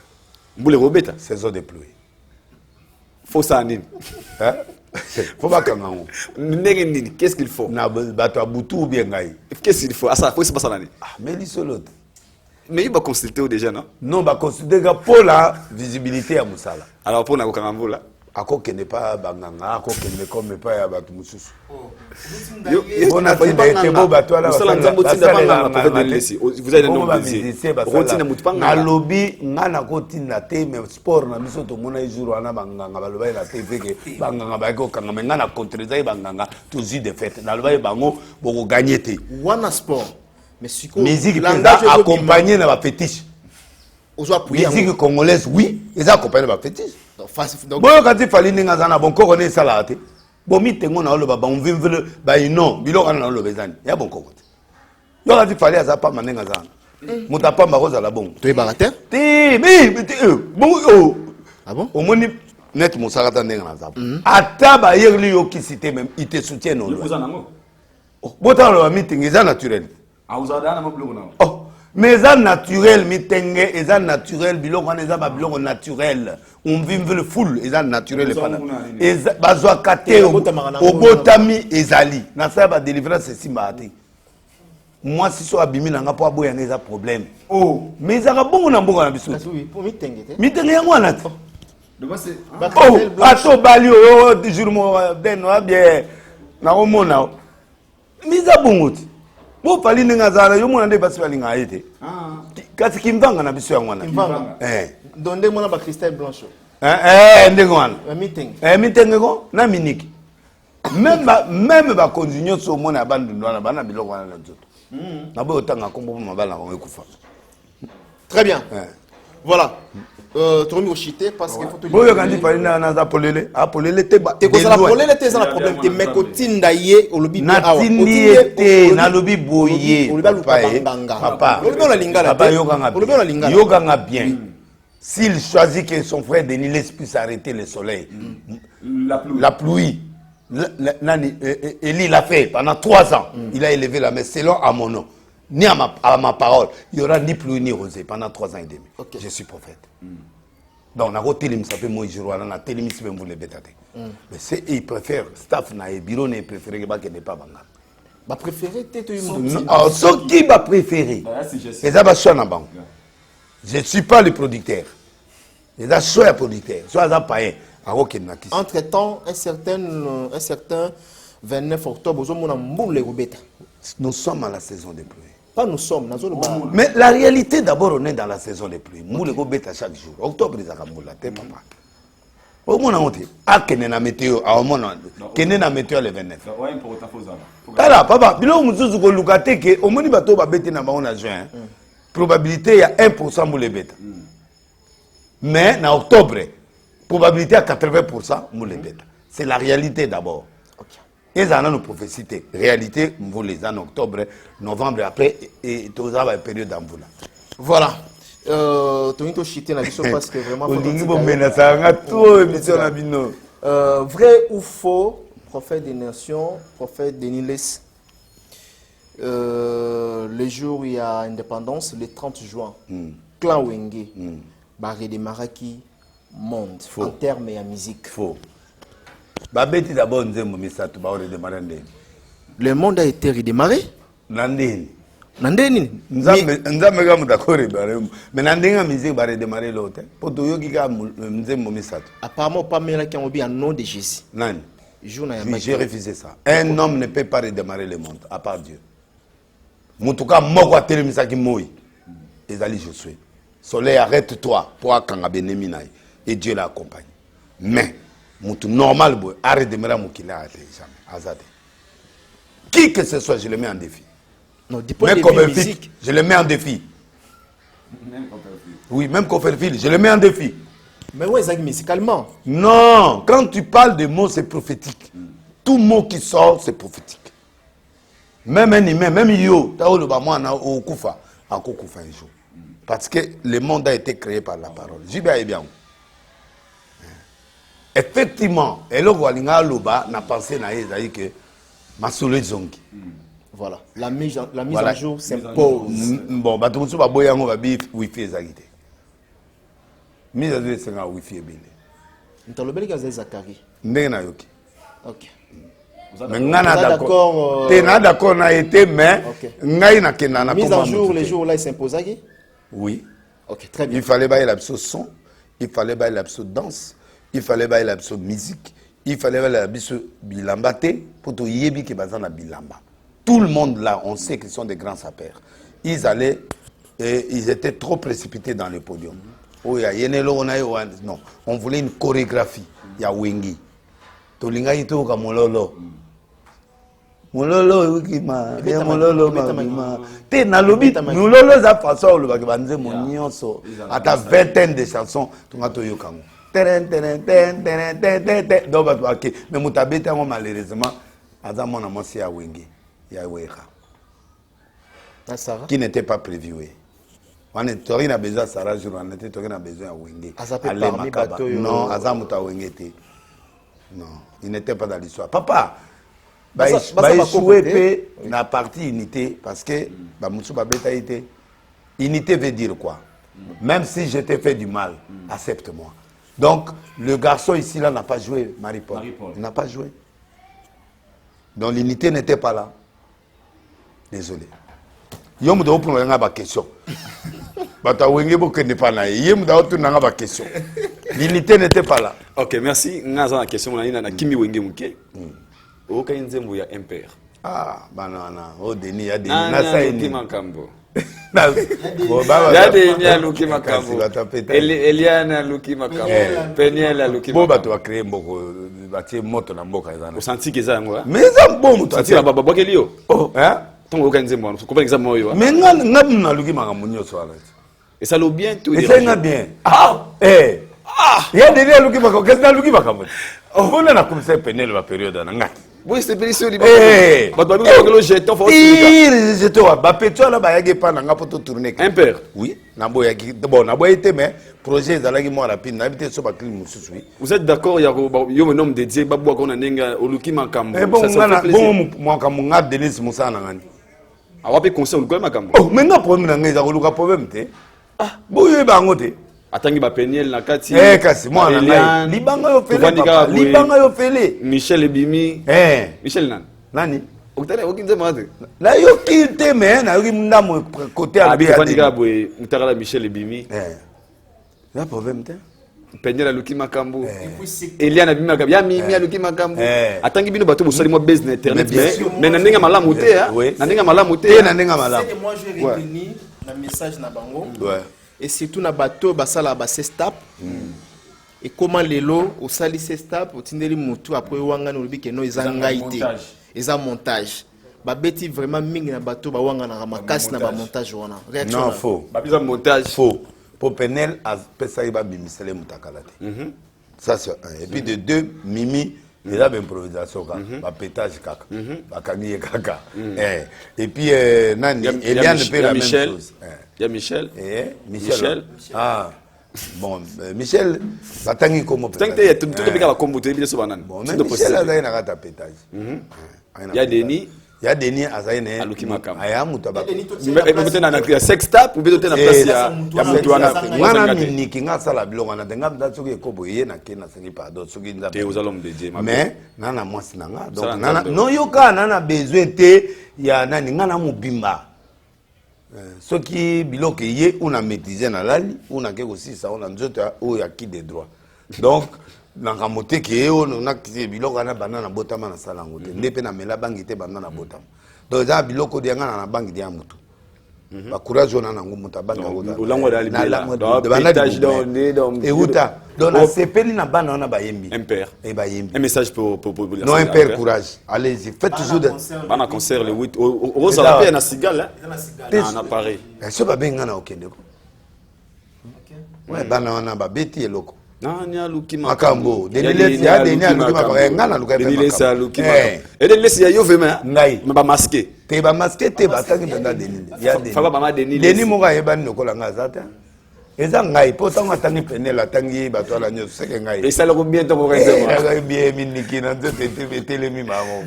Mboule Robeta. Saison de pluie. Faut ça nini. Hein? Faut pas qu'on qu'est-ce qu'il faut? Na bato abutu bien ngai. Qu'est-ce qu'il faut? Ah ça faut se passer là. Ah mais l'isolo. Mais il va consulter déjà non? Non, va consulter pour la visibilité à Moussala. Alors pour na ko kangambo là. Ako que n'est pas banganga, ako que ne comme pas ya bato mususu. On a fait des beaux bateaux là. Vous avez nom de routine mutpanga. Na lobby ngana ko tinda te mais sport na biso to mona jour wana banganga baloba na TV ke banganga ba ko kanga mais ngana contreza banganga toujours de fait. Na loba bango boko gagner te. Wana sport. Mais siko musique pesa accompagner na ba fétiche. Musique congolaise oui, ils accompagnent ba fétiche. Donc quand il fallait ninga zana bon ko connaît ça là te. Bon mi tengo na loba ba on vivre ba ino bilo kana na loba zani. Ya bon ko. Donc quand il fallait ça pas manenga zana. Moutapamba rose à la bombe. Tu es barateur? Bon, Ah bon? au moins, net mon sarata n'est pas là. Ataba yerli yo qui cité même, il te soutient non. Vous en avez? Botan le meeting, c'est naturel. Ah, vous avez un peu Oh, mais c'est naturel, meeting, c'est naturel, bilon, on est bilon naturel. On vit le full, c'est naturel. Et bazwa kate au botami ezali. Na ça va délivrer ce simbati. Moi si so abimi na pas boya ngeza problème. Oh, mais ça va bon na mbongo na biso. Oui, pour meeting. Meeting yango na. Oh, ato bali o jour mo den wa bien na o mona. Mais ça bon oti. Bo pali ninga zara yo mona nde basi bali ngaite. Ah. Kasi kimvanga na biso yango na. Kimvanga. Donde mona ba Christelle Blanchot. Ndengwana. Meeting. Meeting ko na miniki. Même ba continuer so mona bandu ndwana bana biloko wana nzoto. Na bo otanga kombo mabala ngo ekufa. Très bien. Voilà. Tourmi au chité parce qu'il faut te dire. Quand il parle na za polele, a polele te ba. Te ko la polele te za problème te mekotinda ye olobi na tindi te na lobi boye. Papa. Olobi na lingala. Papa yoga nga bien. S'il choisit que son frère Denis laisse puisse arrêter le soleil, la pluie. Élie l'a fait pendant 3 ans. Il a élevé la main selon à mon nom. Ni à ma parole. Il n'y aura ni pluie ni rosée pendant 3 ans et demi. Okay. Je suis prophète. Donc, on a télémis, ça fait moi, je vois, on a télémis, si vous les bêtez. Mais c'est, ils préfèrent, staff, na bureau, n'est préféré, qu'il n'est pas banga. Bah, préféré, t'es tout le monde. Ce qui va préférer. Et ça va choisir la banque. Je ne suis pas le producteur. Et ça, soit producteur, soit ça païen. Entre-temps, un certain 29 octobre, nous sommes à la saison des pluies. Pas nous sommes, nous sommes. Mais la réalité, d'abord, on est dans la saison des pluies. Nous les bêta chaque jour. Octobre, ils ont la papa. Au moins, on dit, ah, qu'il y a une météo, à un moment, qu'il y a une météo le 29. Voilà, papa, il y a un peu de lucate que, au moins, il y a un peu de juin. Probabilité, il y a 1% pour les bêta. Mais, en octobre, probabilité à 80% pour les bêta. C'est la réalité d'abord. Et ça a nos prophéties. Réalité, vous les en octobre, novembre, après, et tout ça va être période d'envoût. Voilà. Tu chité la vision parce que vraiment. Vrai ou faux, prophète des nations, prophète de Niles, le jour où il y a indépendance, le 30 juin, clan Wenge, Barré de Maraki, monde, en termes et en musique. Faux. Le monde a été redémarré. Nandeni. Nandeni. Nzambe ga mudakore bare. Mais nandenga musique ba redémarrer l'autre. Poto yoki ka nzembo misato. Apparemment pas mela qui ont obi en nom de Jésus. Nani. J'ai refusé ça. Un homme ne peut pas redémarrer le monde à part Dieu. Mutuka moko atelemisa ki moi. Ezali Josué. Soleil arrête-toi pour akanga benemi naï et Dieu l'accompagne. Mais Moutou normal, arrête de me jamais. Azade. Qui que ce soit, je le mets en défi. Non, même Copperfield, je le mets en défi. Oui, même Copperfield, je le mets en défi. Mais ouais, ça musicalement. Non, quand tu parles de mots, c'est prophétique. Tout mot qui sort, c'est prophétique. Même un humain, même yo, au Koufa, un jour. Parce que le monde a été créé par la parole. J'y vais bien. Effectivement, Elo Walinga Loba n'a pensé que Masoule Zongi. Voilà, la mise à jour s'impose. Bon, bah tout le monde va boire un wifi exagité. Mise à jour c'est un wifi ébélé. Tu as le bel gazé Zakari. Ndena yoki. Ok. Mais ngana d'accord. T'es d'accord na été mais ngai na kenana. Mise à jour les jours là il s'impose. Oui. Ok, très bien. Il fallait bailler l'abso son, il fallait bailler l'abso danse. Il fallait bailler la musique, il fallait bailler la bilamba pour tout yebi qui bazana bilamba. Tout le monde là, on sait qu'ils sont des grands sapeurs. Ils allaient et ils étaient trop précipités dans le podium. Oh ya yenelo non, on voulait une chorégraphie. Il y a Wengi. Tolinga ito ka mololo. Mololo wikima, ya mololo ma. Te na lobi, mololo za façon le ba banze monionso. Ata vingtaine de chansons, tunga to yokango. Mais Moutabete, malheureusement, qui n'était pas prévu. On est tori na besoin Sarah jour on était tori na besoin à Wenge. Parmi bateau. Non, Azamuta Wenge était. Non, il n'était pas dans l'histoire. Papa, bah échoué na partie unité parce que bah Moussou Babeta était unité veut dire quoi? Même si je t'ai fait du mal, accepte-moi. Donc le garçon ici là n'a pas joué Marie-Paul. Il n'a pas joué. Donc l'unité n'était pas là. Désolé. Yo mu do pour nga ba question. Bata wenge boke ne pas là. Yo mu do pour nga ba question. L'unité n'était pas là. OK, merci. Ngaza la question na Kimi Wenge muke. O ka nzembo ya impair. Ah, banana. Oh Denis, ya Denis. Na sa Luki Makambo. Ya Denis ya Luki Makambo. Eliana Luki Makambo. Peniel Luki Makambo. Bo bato a créé mboko batie moto na mboka ezana. O senti que ça ngo. Mais ça bon moto. Senti la baba bokeli yo. Oh, hein? Ton aucun nzembo. Ko par exemple yo. Mais na Luki Makambo nyoso ala. Et ça lo bien tout dire. Et ça bien. Ah, eh. Ah, ya Denis ya Luki Makambo. Qu'est-ce que Luki Makambo? On a commencé Peniel la période na ngati. Oui, c'est bien sûr. Eh, bah le jeton faut aussi. Il jeton ba peto là ba yage pa na nga poto tourner. Impair. Oui, na bo yage bon na bo été mais projet ezalaki mo rapide na bité so ba clim mususu. Vous êtes d'accord ya yo mon nom dédié ba bo ko na nenga Oluki Makambo. Ça fait plaisir. Bon moi comme nga Denis Moussa na ngani. Awa pe conseil Oluki Makambo. Oh, mais na problème na nga za Oluka problème te. Ah, bo yo ba ngote. Atangi ba Peniel na kati. Kasi moi na ngai. Libanga yo fele. Libanga yo fele. Michel Ebimi. Michel nan. Nani? Okutana okinze mate. La yo kilte mais na yo ndamo côté à bien. Abi ka boy mutara Michel Ebimi. Na problème te. Peniel Oluki Makambo. Eliana Ebimi Makambo. Ya Mimi Oluki Makambo. Atangi bino bato bosali mo base na internet mais na ndenge malamu te ha. Na ndenge malamu te. Na ndenge malamu. C'est que moi je retenir le message na bango. Ouais. Et surtout na bateau basala ba step et comment lelo au sali step au tindeli mutu après wanga no bike no ezangaite eza montage ba beti vraiment mingi na bateau ba wanga na makasi na ba montage wana non faux ba bisa montage faux pour Penel a pesa iba bimisele mutakala te ça c'est un et puis de deux Mimi il y a l'improvisation ba pétage kaka ba kaniye kaka et puis nani Eliane fait la même chose. Il y a Michel. Michel. Ah, bon, Michel, ça tangi comme peut-être. Tu as tout le combo, tu es bien sûr banane. Bon, Michel a eu un pétage. Il y a Denis. Il y a Denis Azaïne. Aluki Makambo. Aya mutaba. Peut-être na sex tap ou peut-être na place ya mutuana. Ngana miniki ngasa la bilonga na denga ndaso ke kobo ye na ke na sengi pardon soki nza. Te uzalom de Dieu. Mais nana mwasi nanga. Donc nana no yoka nana besoin te ya nani ngana mubimba. Ce qui biloko ye una maîtriser na lali una ke aussi ça on a nzoto o ya qui des droits donc na kamote ke o na biloko na banana botama na sala ngote ndepe na mela bangi te banana botama donc za biloko dia ngana na bangi dia mutu ba courage on na ngomuta bangi ngota ulango dali de banage donc et uta donc na sepeli na bana na bayembi impair et bayembi un message pour non impair courage allez-y faites toujours bana concert le 8 au ça la na cigale hein na Paris est-ce ba benga na okende ko ouais bana na ba beti eloko nani Aluki Makambo Denis ya Denis Aluki Makambo ngana Aluki Makambo Denis Aluki Makambo et Denis ya yo vema ngai ba masqué te ba masqué te ba tangi benda Denis ya Denis fa ba mama Denis mo ga yeba nokola ngazata eza ngai po tango tangi Penel tangi ba tola nyo seke ngai et ça le combien temps pour raison ngai bien miniki na nzote te telemi mamo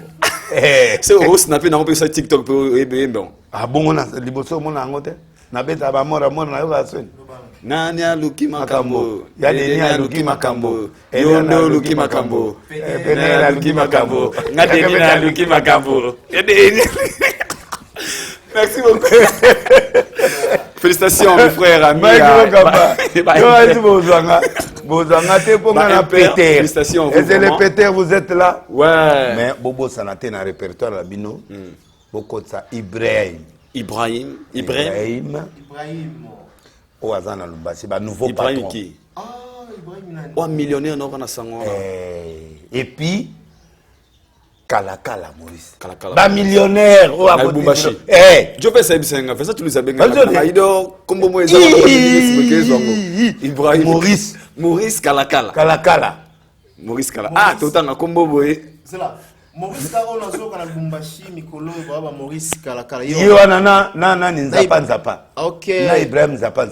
c'est au snapper na on sur TikTok pour bon ah bon on a liboso mona ngote na beta ba mora na yo ba soni nani Aluki Makambo ya Denis Aluki Makambo yondo Aluki Makambo Penel Aluki Makambo Denis Aluki Makambo merci beaucoup. Félicitations mes frères amis. Félicitations. Et c'est les Peter, vous êtes là. Ouais. Mais Bobo Sanaté dans le répertoire la bino. Beaucoup de ça Ibrahim. Oh Azana Lumbasi, bah nouveau Ibrahim patron. Qui? Ah, Ibrahim nani? Oh millionnaire non kana sango. Et puis Kalakala Maurice. Kalakala. Ba millionnaire oh à Bumbashi. Je fais ça bisenga, fais ça tous les abenga. Aido kombo moeza Ibrahim Maurice Kalakala. Kalakala. Maurice Kalakala. Ah, totanga kombo boy. C'est là. Maurice Karo nazo kana Lubumbashi mikolo baba Maurice Kalakala yo na ni nzapa OK na Ibrahim Nzapa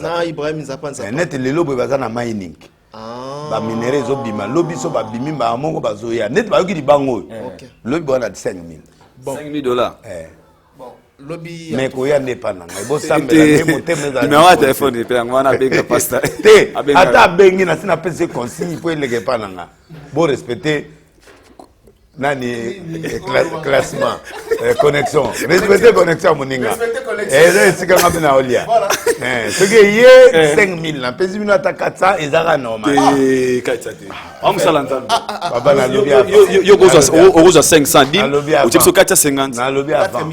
net lelo boy bazana mining ba minerais zo bima lobi so ba bimi ba mongo bazoya net ba yoki bango lobi bona 5000 $5,000 bon lobi mais ko ya ne pananga bo sambela ne moteme za numéro de téléphone pe ngwana benga pasta te ata bengi na sina pese consigne po elege pananga bo respecter nani classement connexion respecter connexion moninga c'est quand même na olia ce que yé 5000 na pesi bino ata 400 ezaka normal on salanta baba na lobby yo goza 500 10 au 450 na lobby avant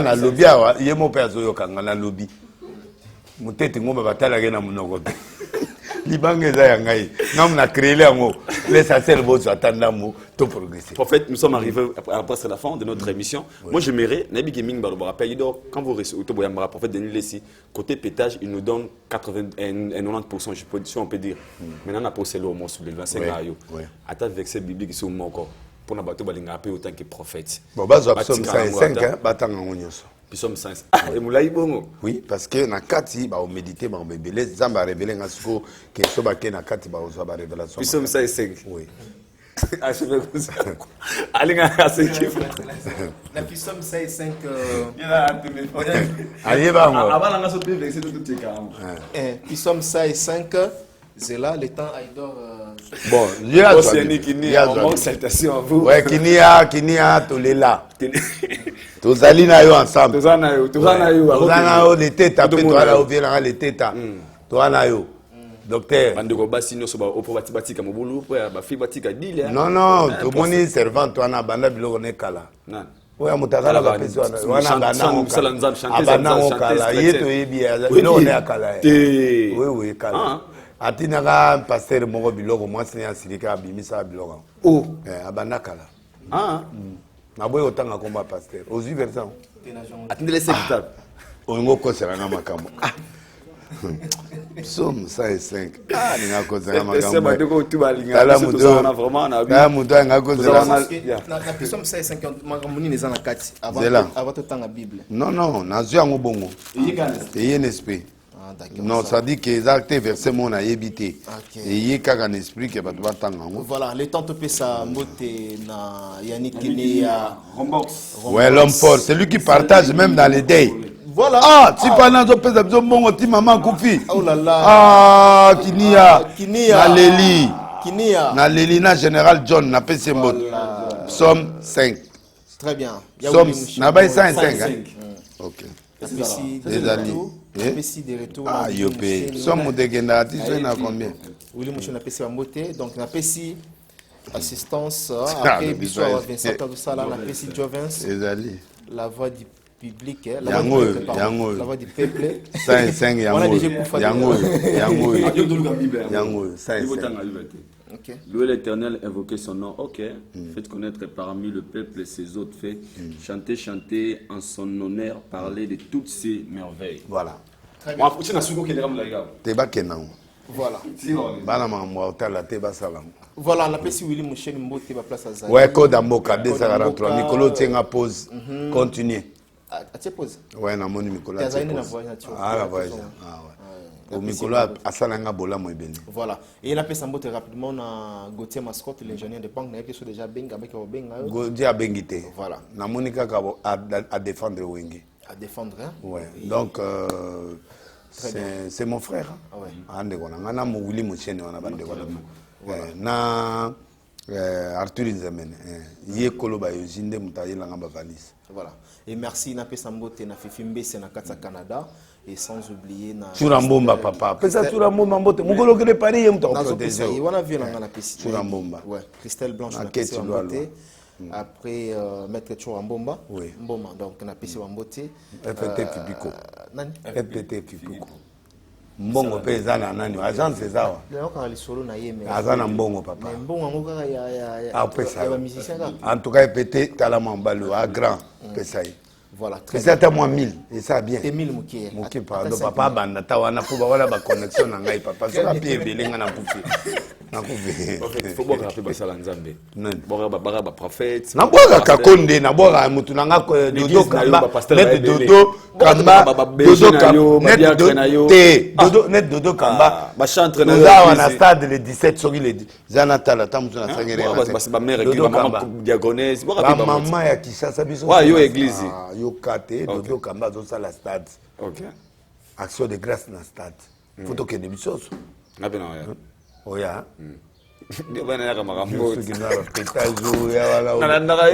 na lobby awa ye mo pe azoyo kanga na lobby mutete ngomba batala ke na munoko Libange za yangai ngam na créer yango l'essentiel bozo atandamo to progresser. En fait, nous sommes arrivés après la fin de notre émission. Moi j'aimerais Nabi Gaming Baro rappelle quand vous recevez Boyambara prophète Denis Lessi côté pétage, il nous donne 90% je peux si on peut dire. Maintenant on a posé le mot sur le 25 ayo. Ata verset biblique sur moko pour na bato balinga apé autant que prophète. Bon bazo psaume 5 batanga ngonyoso. Psaume 5. Et moulai bongo. Oui, parce que na kati ba méditer ba bébélé zamba révéler ngasuko que so ba ke na kati ba ozo ba révélation. Psaume 5. Oui. Ah je vais vous alinga asenki. La Psaume 5 Allez ba ngo. Abala ngaso pe verset tout tika. Psaume 5 Zela le temps Aïdor bon, Dieu a manque salutation à vous. Ouais, Kinia tolela. Tozali na yo ensemble. Tozana yo l'été tapé toi là au viens l'été ta. Toi na yo. Docteur. Bandeko basi no so ba opo batika mobulu po ba fi batika dile. Non, to moni servant toi na banda biloko ne kala. Non. Ouais, mutakala ba pesi wana bana. Abana kala yeto yebi biloko ne akala. Oui, kala. Atinaka pasteur moko biloko mwasi ya silika bimisa biloko. Oh, abana kala. Naboy otanga komba pasteur. Ozu version. Atindele secteur. Ongo kosera na makambo. Psaume 5. Ninga kosera makambo. C'est badeko tu balinga. Tala vraiment na bi. Tala muto nga kosera na Psaume 5 makambo ni neza na kati avant to tanga Bible. Non, nazu yango bongo. Eyé n'esprit. Non, ça dit que les actes versés mon a évité. Et il y a qu'un esprit qui va te battre. Voilà, le temps de payer sa motte na Yannick Kene à Rombox. Ouais, l'homme fort, c'est lui qui partage même dans les deuils. Voilà. Ah, tu parles dans ton pays, tu mon petit maman Koufi. Oh là là. Ah, Kinia. Na Leli na général John na PC Mbot. Psaume 5. Très bien. Psaume na baï 5. OK. Napesi de retour ah yopé somme de genda tu sais na combien oui moi je napesi ba moté donc napesi assistance après biso Vincent Kadusala napesi Jovens la voix du public la voix du peuple 5 yango 5 Okay. Louez l'Éternel, invoquez son nom. Ok. Faites connaître parmi le peuple ses autres faits. Chantez en son honneur. Parlez de toutes ses merveilles. Voilà. Voilà. Voilà, la PC Willy Mouchen Mbote va place à Zaya. Ouais, code Amboka 243. Mikolo tient pause. Continuez. Tu pause. Ouais, na moni Mikolo. Ah, la voyage. Ah ouais. Au Mikolo asalanga bola mo ebeni. Voilà. Et la pesa mbote rapidement na Gauthier Mascotte l'ingénieur de banque na yeso déjà benga avec benga. Gauthier a bengité. Voilà. Na monika ka à défendre Wenge. À défendre hein. Ouais. Donc c'est mon frère. Ah ouais. Ande kona ngana mo Willy Mouchene wana bande kona. Na Arthur Nzemene. Ye koloba yo jinde mutayela ngamba valise. Voilà. Et merci na pesa mbote na Fifimbe c'est na Katsa Canada. Et sans oublier na Churambomba papa. Pesa Churambomba mbote. Mukolo kele pari ye mto protéger. Et on a vu na pesi. Churambomba. Ouais, Christelle Blanche na pesi mbote. Après maître Churambomba. Oui. Mboma donc na pesi mbote. FPT Fibiko. Nani? FPT Fibiko. Mbongo pe ezana nani agence ezawa. Leo ka lisolo na ye mais. Azana mbongo papa. Mais mbongo ngo kaka ya pesa. Ya musicien ka. En tout cas FPT talama mbalo à grand pesa. Voilà, très bien. C'est à moi 1000 et ça bien. Et 1000 Mouké. Mouké pardon papa banda ta wana pour ba wala ba connexion na ngai papa. Ça a pied belinga na poufi. Il faut boire un peu de Salanzambe. Boire un prophète. Na boire Kakonde, na boire Mutunanga Dodo Kamba, net Dodo Kamba, Dodo Kamba, net Dodo Kamba. Ba chantre na za na stade le 17 soki le Zanatala tamutu na sangere. Ba mère qui va maman diagonese. Ba maman ya Kishasa biso. Wa yo église. Yo kate Dodo Kamba zo sala stade. OK. Action de grâce na stade. Photo que de bisoso. Na bena ya. Oya. Ndio bana yaka makambo.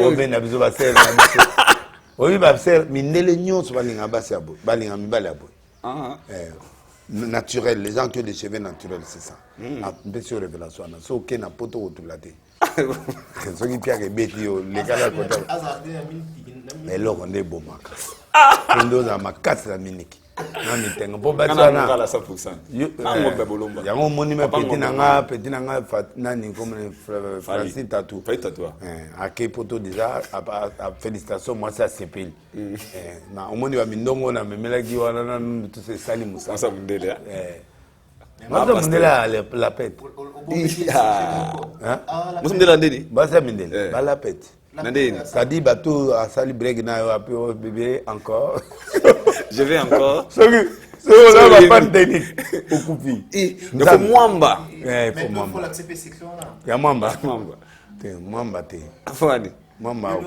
Obena biso ba sel na biso. Oyi ba sel mindele nyonso balinga basi abo. Balinga mibale abo. Naturel, les gens qui ont des cheveux naturels, c'est ça. Un peu sur révélation. C'est ok, na poto autolaté. C'est qui pia que beti les gars là côté. Mais là on est bon maka. On doit à ma casse la minique. Non mais tengo bon ba ça na. À 100%. Yango moni me petit nanga nani comme Francis Tatou. Ake poto déjà félicitations moi ça CPL. Na omoni ba mindongo na memelaki wana na tout c'est sali musa. Ça mundele. Moi mundela la pète. Hein? Moi mundela ndeni. Ba ça mindele. Ba la pète. Ndeni. Ça dit bateau à sali break na yo après bébé encore. Je vais encore. C'est là va pas technique. Au coupi. Il faut mwamba. Il faut mwamba. Faut l'accepter section là. Ya mwamba. Mwamba. Te mwamba te. Afani. Mwamba.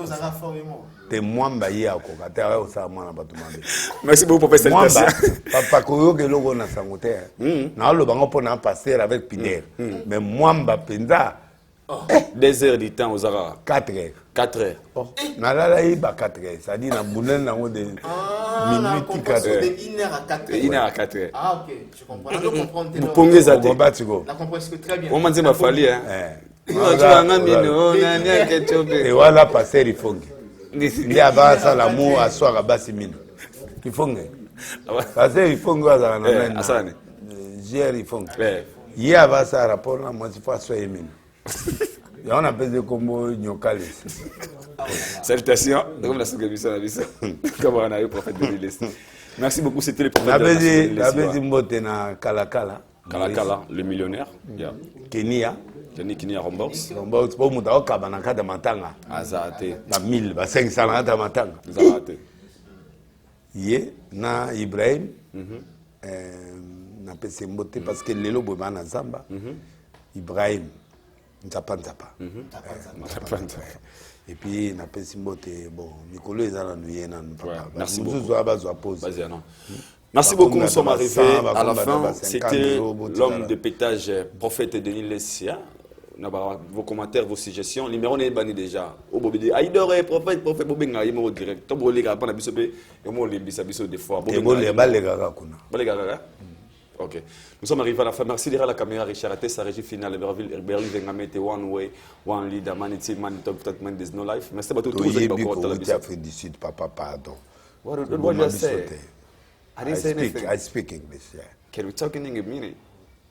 Te mwamba ye akoka te ayo sa mwana bato mabe. Merci beaucoup pour cette salutation. Papa koyo ke logo na sangote. Na lo bango pona passer avec Pider. Mais mwamba penza 2 heures du temps aux Arabes. 4 heures. 4 heures. Na la yi ba 4 heures. Ça dit na bunen na ngo de minutes 4 heures. De 1 heure à 4 heures. 1 heure à 4 heures. Ah OK, je comprends. Je comprends. Vous pongez ça. La compréhension très bien. On m'a dit ma folie hein. Et voilà passer il faut. Il y a pas ça l'amour à soir à basi mine. Il faut. Passer il faut ngwa na Asane. Hier il faut. Il y a ça rapport là moi il faut soyer mine. Et on appelle de combo nyokalis. Salutations. Comme la sougabiso na biso. Comme on a eu prophète de l'Est. Merci beaucoup, c'était le prophète de l'Est. La bezi mbote na Kalakala. Kalakala, le millionnaire. Kenya. Kenya Rombox. Rombox pour muta okaba na kada matanga. Azate. Na 1000 ba 500 na kada matanga. Azate. Ye na Ibrahim. Na pese mbote parce que lelo boba na Zamba. Ibrahim Nzapa. Et puis na pese mbote bon Mikolo ezala nuye na papa. Merci beaucoup. Merci beaucoup, nous sommes arrivés à la fin. C'était l'homme de pétage, prophète Denis Lessia. Vos commentaires, vos suggestions. Numéro n'est banni déjà. Au Bobidi, Aïdore, prophète, Bobenga, il m'a direct. Tom Bolega, pas d'abissé, et moi, les bissabisso des fois. Ok. Nous sommes arrivés à la fin. Merci derrière la caméra, Richard Até, sa régie finale, Berlin Vengamete, One Way, One Leader, Manity, Man, Top, Man, There's No Life. Merci à tous les gens qui ont été Afrique du Sud, papa, pardon. What did I say? I didn't say anything. I speak English, yeah. Can we talk in English?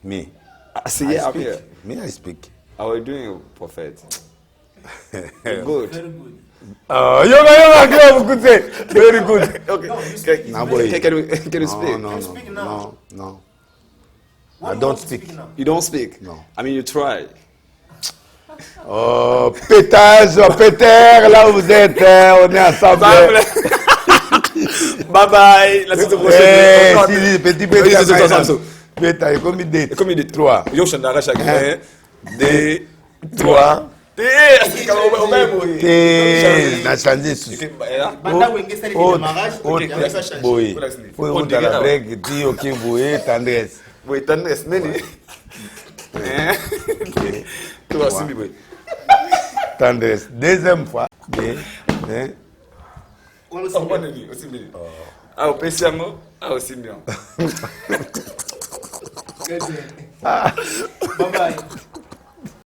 Me? I say, yeah, I'm here. Me, I speak. How are you doing, Prophet? Good. Very good. Very good. Okay. Now, boy. Can you speak? No. I don't speak. You don't speak? No. I mean, you try. Oh, pétage, Peter, là où vous êtes, on est ensemble. Bye bye. La suite prochaine. Petit Peter. Peter, combien de? Combien de? 3. Yo, je suis dans la chacun. 2, 3. T'es na changé sous. Oui. Faut on dans la break dit OK boye tendresse. Boye tendresse neni. Toi aussi boye. Tendresse. Deuxième fois. On le sait aussi bien. Ah au péciamo, ah aussi bien. Bye bye.